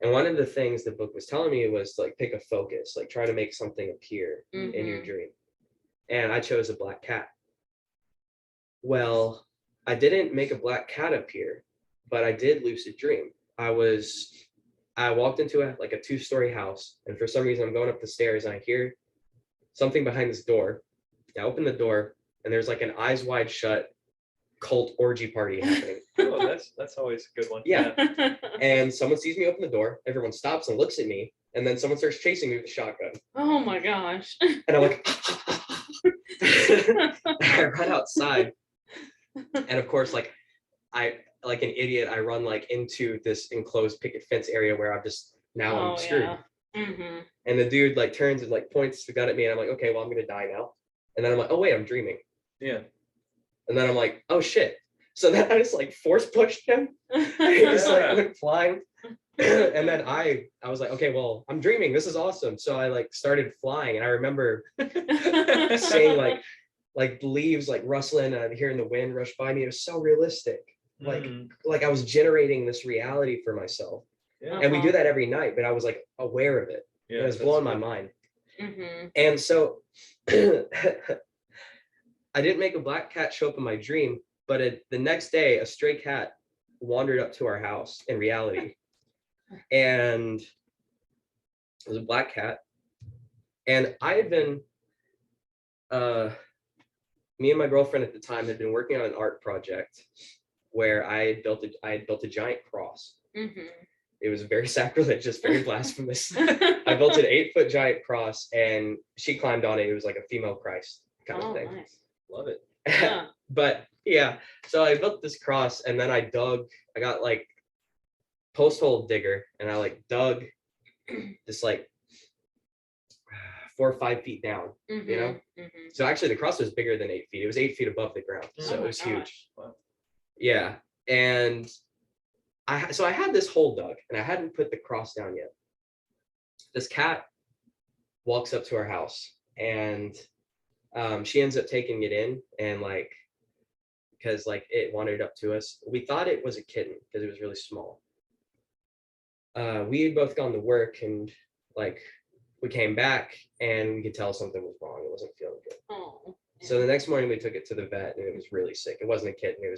And one of the things the book was telling me was to like pick a focus, like try to make something appear in your dream. And I chose a black cat. Well, I didn't make a black cat appear, but I did lucid dream. I walked into a 2-story house, and for some reason I'm going up the stairs and I hear something behind this door. I open the door and there's like an eyes wide shut cult orgy party happening. Oh, that's always a good one. Yeah. And someone sees me open the door, everyone stops and looks at me, and then someone starts chasing me with a shotgun. Oh my gosh. And I'm like, I run outside. And of course, like I like an idiot, I run like into this enclosed picket fence area where I'm screwed. And the dude like turns and like points the gun at me, and I'm like, okay, well, I'm gonna die now. And then I'm like, oh wait, I'm dreaming. Yeah. And then I'm like, oh shit. So then I just like force pushed him. He just like went flying. And then I was like, okay, well, I'm dreaming. This is awesome. So I like started flying, and I remember seeing like leaves like rustling and hearing the wind rush by me. It was so realistic. Like I was generating this reality for myself. Yeah. And we do that every night, but I was like aware of it. Yeah, it was blowing my mind. Mm-hmm. And so I didn't make a black cat show up in my dream, but the next day, a stray cat wandered up to our house in reality. And it was a black cat. And I had been, me and my girlfriend at the time had been working on an art project where I had built a giant cross. Mhm. It was very sacrilegious, very blasphemous. I built an 8-foot giant cross, and she climbed on it. It was like a female Christ kind of Oh, thing. nice. Love it. Yeah. But yeah, so I built this cross, and then I got like post hole digger, and I like dug this like 4 or 5 feet down, you know? Mhm. So actually the cross was bigger than 8 feet. It was 8 feet above the ground. So Oh it my was huge. gosh. Wow. Yeah. And I had this hole dug, and I hadn't put the cross down yet. This cat walks up to our house, and she ends up taking it in, and like, because like it wandered up to us. We thought it was a kitten because it was really small. We had both gone to work, and like we came back, and we could tell something was wrong. It wasn't feeling good. Oh. So the next morning we took it to the vet, and it was really sick. It wasn't a kitten. It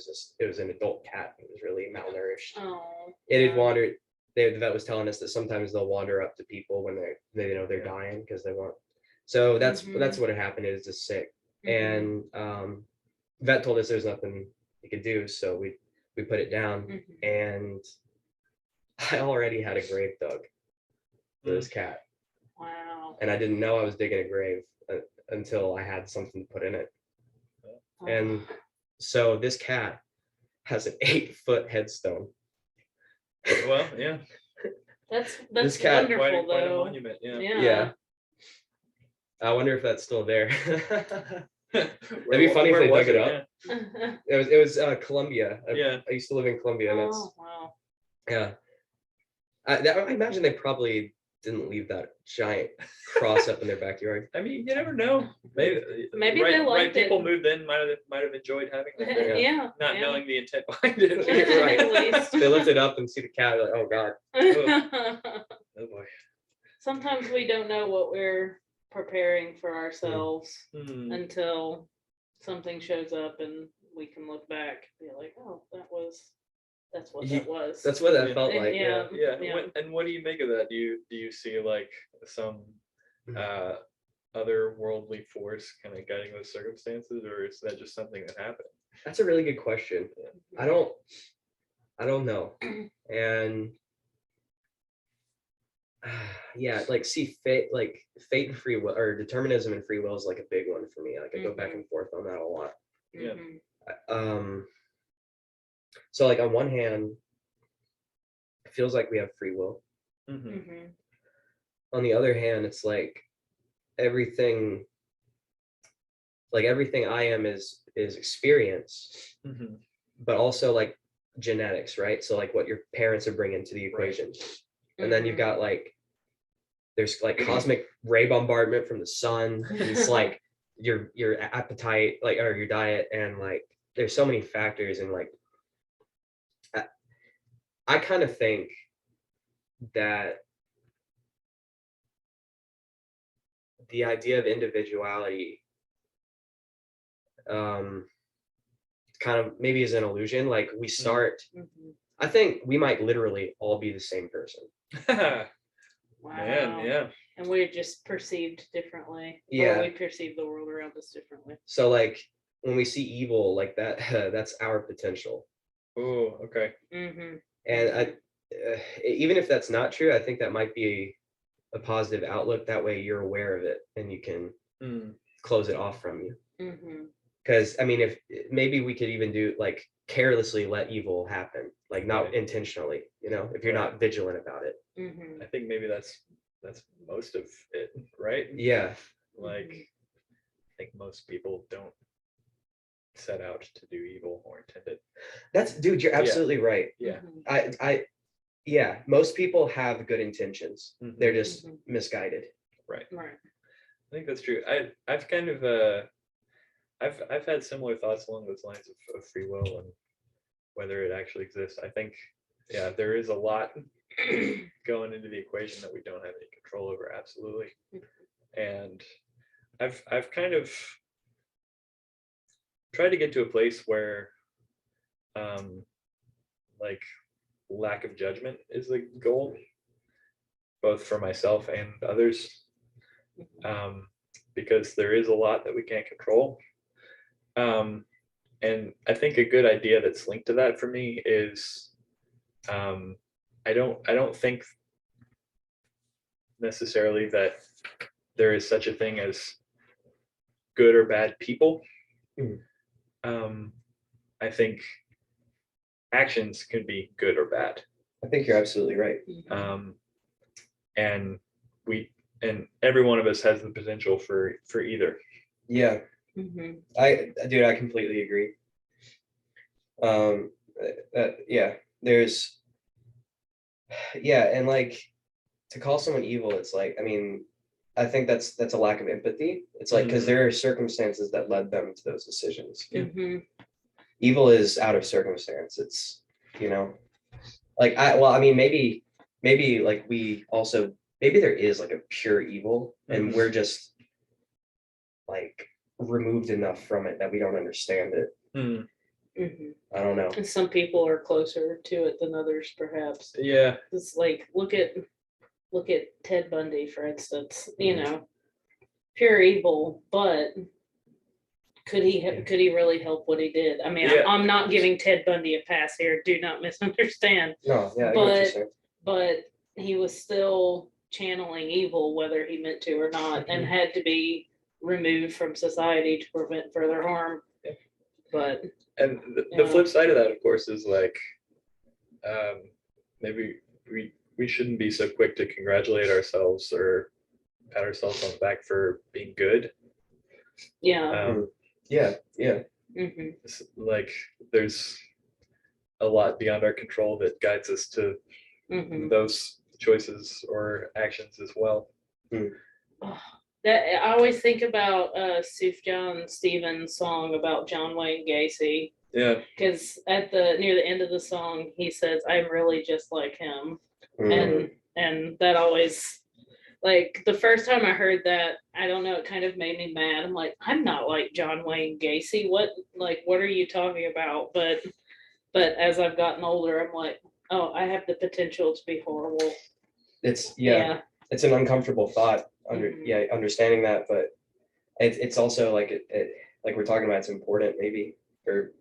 was an adult cat. It was really malnourished. Oh. It had wandered. The vet was telling us that sometimes they'll wander up to people when they're Yeah. dying because they want. So that's Mhm. what had happened. It was just sick, Mhm. and vet told us there's nothing he could do. So we put it down, Mhm. and I already had a grave dug for this cat, Wow. and I didn't know I was digging a grave until I had something to put in it. Oh. And so this cat has an 8-foot headstone. Well, yeah. That's This cat- wonderful Quite a though. monument. Yeah. Yeah. I wonder if that's still there. It'd be funny if they dug it up. Yeah. It was Columbia. Yeah. I used to live in Columbia, and that's Oh wow. yeah. I imagine they probably didn't leave that giant cross up in their backyard. I mean, you never know. Maybe Maybe right, they right liked people it. moved in might have enjoyed having that there, Yeah. not yeah. knowing the intent behind it. Right. At least. They lift it up and see the cat, like, oh god. Oh boy. Sometimes we don't know what we're preparing for ourselves Hmm. until something shows up and we can look back and be like, oh, that's what that was. That's what that Yeah. felt like. Yeah. Yeah. Yeah. And what do you make of that? Do you see like some other worldly force kind of guiding those circumstances, or is that just something that happened? That's a really good question. I don't know. And yeah, like see fate and free will, or determinism and free will is like a big one for me. Like I go back and forth on that a lot. Yeah. Mhm. So like on one hand, it feels like we have free will. Mm-hmm. Mhm. On the other hand, it's like everything I am is experience, Mm-hmm. but also like genetics, right? So like what your parents are bringing to the equation. And then you've got like there's like cosmic ray bombardment from the sun. And it's like your appetite, like, or your diet, and like there's so many factors. And like I kind of think that the idea of individuality kind of maybe is an illusion. Like we start, Mhm. I think we might literally all be the same person. Wow. Man, yeah. And we're just perceived differently. Yeah. Or we perceive the world around us differently. So like when we see evil like that, that's our potential. Oh, okay. Mm-hmm. And even if that's not true, I think that might be a positive outlook. That way you're aware of it and you can close it off from you. Mm-hmm. Because I mean, if maybe we could even do like carelessly let evil happen, like not Right. intentionally, you know, if you're not vigilant about it. Mm-hmm. I think maybe that's most of it, right? Yeah. Like I think most people don't set out to do evil or intend it. That's, dude, you're absolutely right. Yeah. Mm-hmm. Yeah, most people have good intentions. Mhm. They're just Mhm. misguided. Right. Right. I think that's true. I've kind of I've had similar thoughts along those lines of free will and whether it actually exists. I think there is a lot going into the equation that we don't have any control over, absolutely. And I've kind of try to get to a place where like lack of judgment is the goal, both for myself and others, because there is a lot that we can't control. And I think a good idea that's linked to that for me is I don't think necessarily that there is such a thing as good or bad people. I think actions can be good or bad. I think you're absolutely right. And every one of us has the potential for either. Yeah. I completely agree. And like, to call someone evil, it's like, I mean, I think that's a lack of empathy. It's like, because there are circumstances that led them to those decisions. Evil is out of circumstance. It's, like, maybe like we also, maybe there is like a pure evil and we're just like removed enough from it that we don't understand it. I don't know. And some people are closer to it than others, perhaps. Yeah. It's like, look at Ted Bundy, for instance. Pure evil, but could he really help what he did? I mean, I'm not giving Ted Bundy a pass here. Do not misunderstand. No, yeah, I get what you're saying. But he was still channeling evil, whether he meant to or not, and had to be removed from society to prevent further harm. But and the flip side of that, of course, is like maybe we shouldn't be so quick to congratulate ourselves or pat ourselves on the back for being good. Like there's a lot beyond our control that guides us to those choices or actions as well. That I always think about Sufjan Stevens' song about John Wayne Gacy. Yeah. Because near the end of the song, he says, "I'm really just like him," and that always, like, the first time I heard that, I don't know, it kind of made me mad. I'm like, I'm not like John Wayne Gacy. What are you talking about? But as I've gotten older, I'm like, oh, I have the potential to be horrible. It's it's an uncomfortable thought. Understanding that, but it's also like like we're talking about, it's important maybe for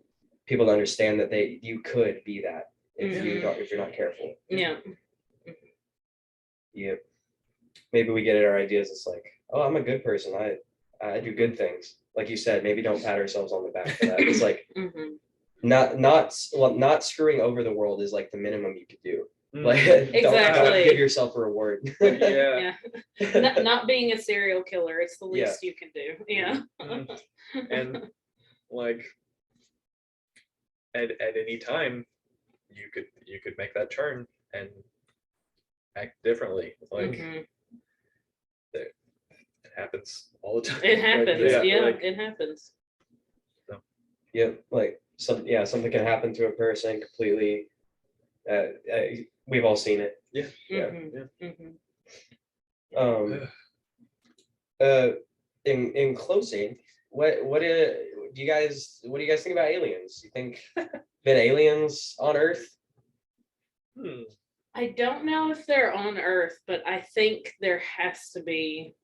people to understand that you could be that if you're not careful. Maybe we get at our ideas, it's like, oh, I'm a good person, I do good things, like you said. Maybe don't pat ourselves on the back for that. It's like not screwing over the world is like the minimum you could do. Like, don't give yourself a reward. Not being a serial killer, it's the least you can do. And like at any time you could make that turn and act differently. Like it happens all the time. It happens. It happens. So. Like something can happen to a person completely. We've all seen it. In closing, what do you guys think about aliens? You think been aliens on Earth? I don't know if they're on Earth, but I think there has to be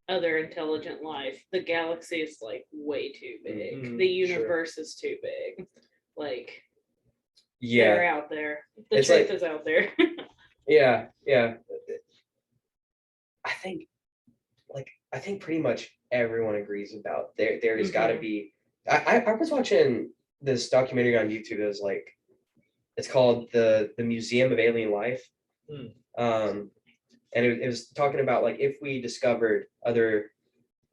other intelligent life. The galaxy is like way too big. The universe is too big. Like, they're out there. The truth is out there. I think pretty much everyone agrees about there has got to be. I was watching this documentary on YouTube that was like, it's called the Museum of Alien Life. And it was talking about, like, if we discovered other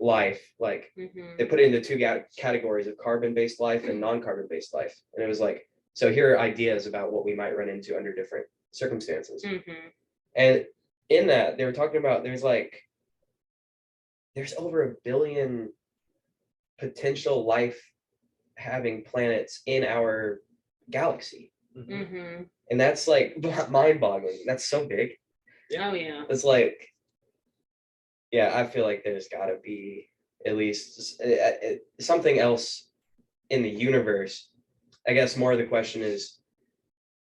life, like they put it into two categories of carbon-based life and non-carbon-based life. And it was like, so here are ideas about what we might run into under different circumstances. And in that, they were talking about there's over 1 billion potential life having planets in our galaxy. And that's like mind-boggling. That's so big. Oh yeah. It's like, I feel like there's got to be at least something else in the universe. I guess more of the question is,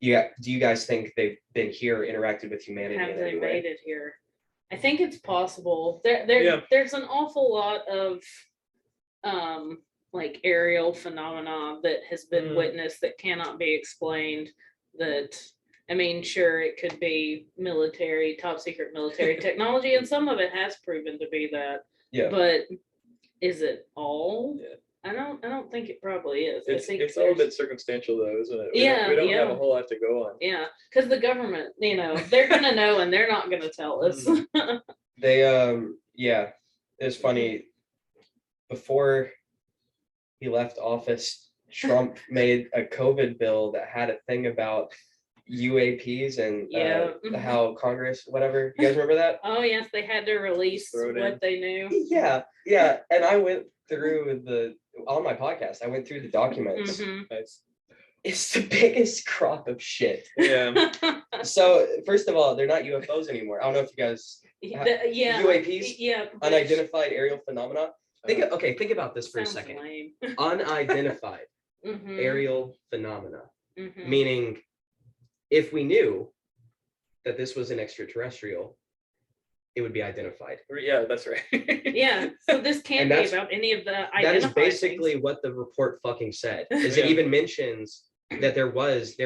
do you guys think they've been here, interacted with humanity? Have in they any way? made it here? I think it's possible. Yeah. There's an awful lot of like aerial phenomena that has been witnessed that cannot be explained. That, I mean, sure, it could be military, top secret military technology, and some of it has proven to be that. Yeah. But is it all? Yeah. I don't think it probably is. I It's think all a there's- bit circumstantial though, isn't it? Yeah, We don't have yeah. a whole lot to go on. Yeah, because the government, they're gonna know and they're not gonna tell us. They yeah, it's funny. Before he left office, Trump made a COVID bill that had a thing about UAPs and Yeah. how Congress, whatever. You guys remember that? Oh yes, they had to release Throw it what in. they knew. Yeah, yeah. And I went through on my podcast, I went through the documents. Mhm. Nice. It's the biggest crop of shit. Yeah. So first of all, they're not UFOs anymore. I don't know if you guys Yeah. UAPs, Yeah. unidentified aerial phenomena. Think about this for a Sounds second. lame. Unidentified Mhm, aerial phenomena, mhm. meaning if we knew that this was an extraterrestrial, it would be identified. Yeah, that's right. Yeah, so this can't And be that's- about any of the That identified is basically things. what the report fucking said. Is it Yeah. even mentions that there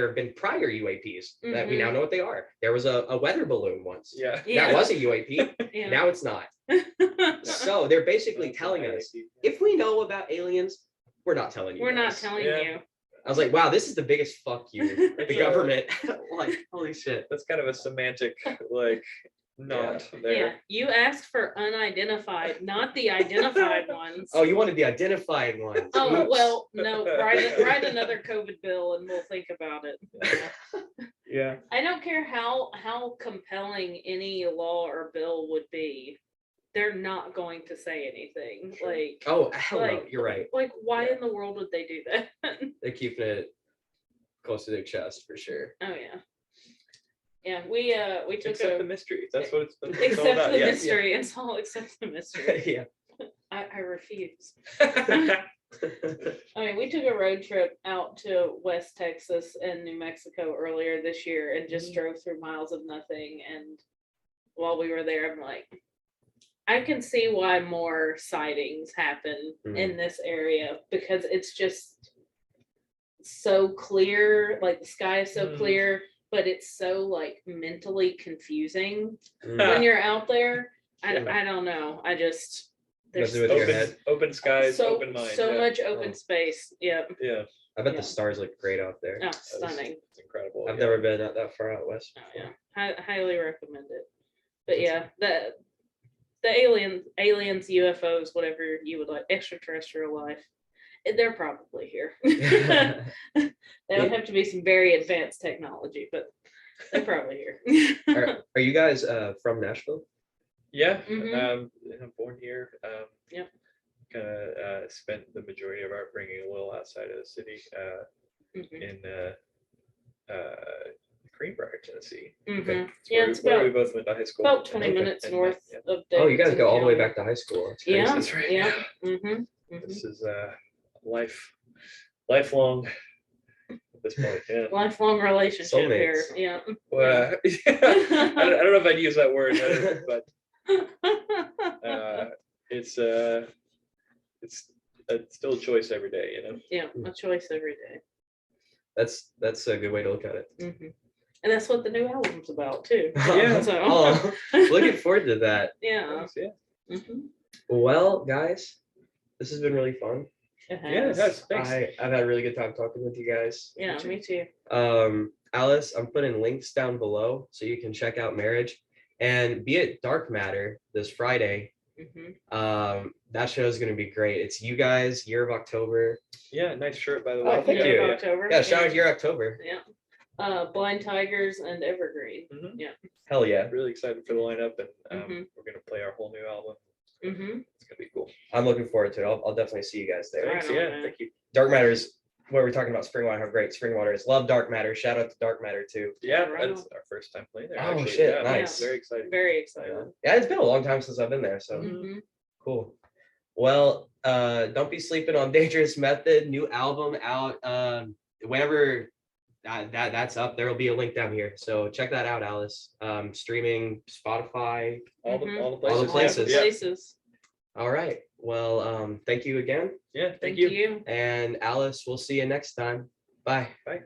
have been prior UAPs that we now know what they are. There was a weather balloon once. Yeah. Yeah. That was a UAP. Yeah. Now it's not. So they're basically telling us, if we know about aliens, we're not telling you. We're not guys. telling Yeah. you. I was like, wow, this is the biggest fuck you. The It's a- government. Like, holy shit. That's kind of a semantic like not Yeah, there. you asked for unidentified, not the identified ones. Oh, you wanted the identified ones. Oh, Oops. well, no, write another COVID bill and we'll think about it. Yeah. I don't care how compelling any law or bill would be. They're not going to say anything. Sure. Like, Oh, hell no, you're right. Like, why Yeah. in the world would they do that? They're keeping it close to their chest for sure. Oh yeah. Yeah, we took Except the mystery. That's what it's all except about. the Yeah. mystery. It's all except the mystery. Yeah. I refuse. I mean, we took a road trip out to West Texas and New Mexico earlier this year and just drove through miles of nothing. And while we were there, I'm like, I can see why more sightings happen in this area because it's just so clear. Like the sky is so clear, but it's so like mentally confusing when you're out there. I don't know. I just there's Messing with your head. Open skies, so open mind. so yeah. much open space. Yep. Yeah, I bet Yeah. the stars look great out there. Oh, stunning. it's incredible. I've yeah. never been out that far out west. Oh yeah, highly recommend it. But yeah, the aliens, UFOs, whatever you would like, extraterrestrial life, they're probably here. That would have to be some very advanced technology, but they're probably here. Are you guys from Nashville? Yeah, Mhm. I'm born here. Yep. Kind of spent the majority of our upbringing a little outside of the city, Mhm. in Greenbrier, Tennessee. Mhm. That's Yeah, where, it's where we about both went to high school. 20 And- minutes and- north yeah. of. Oh, you guys Davidson go all the way County. back to high school. That's crazy. Yeah, That's right. yeah. Mm-hmm. This is lifelong at this point. Yeah. Lifelong relationship here. Soulmates. Yeah. Well, I don't know if I'd use that word, but it's still a choice every day, you know. Yeah, a choice every day. That's a good way to look at it. Mhm. And that's what the new album's about too. Yeah. So. Oh, looking forward to that. Yeah. Yeah. Mhm. Well, guys, this has been really fun. It Yeah, it has. has. Thanks. I've had a really good time talking with you guys. Yeah, me too. Alice, I'm putting links down below so you can check out Marriage and be at Dark Matter this Friday. Mhm. That show is going to be great. It's you guys, Year of October. Yeah, nice shirt by the Oh, way. thank yeah, you. Yeah. October. Yeah, shout out Year October. Yeah. Blind Tigers and Evergreen. Mhm. Yeah. Hell yeah. Really excited for the lineup, and Mhm. we're gonna play our whole new album. Mhm. It's gonna be cool. I'm looking forward to it. I'll definitely see you guys there. Right Thanks. on, Yeah, man. thank you. Dark Matter is what we're talking about. Springwater, how great Springwater is. Love Dark Matter. Shout out to Dark Matter too. Yeah, Right that's on. our first time playing there. Oh, actually. shit, Yeah, nice. Very exciting. Very excited. Yeah, it's been a long time since I've been there, so Mhm. cool. Well, don't be sleeping on Dangerous Method. New album out. Whenever that's up, there will be a link down here. So check that out, Alice. Streaming Spotify. All the Mhm. all the All places. the places. Yeah. Places. All right. Well, thank you again. Yeah. Thank Thank you. you. And Alice, we'll see you next time. Bye. Bye.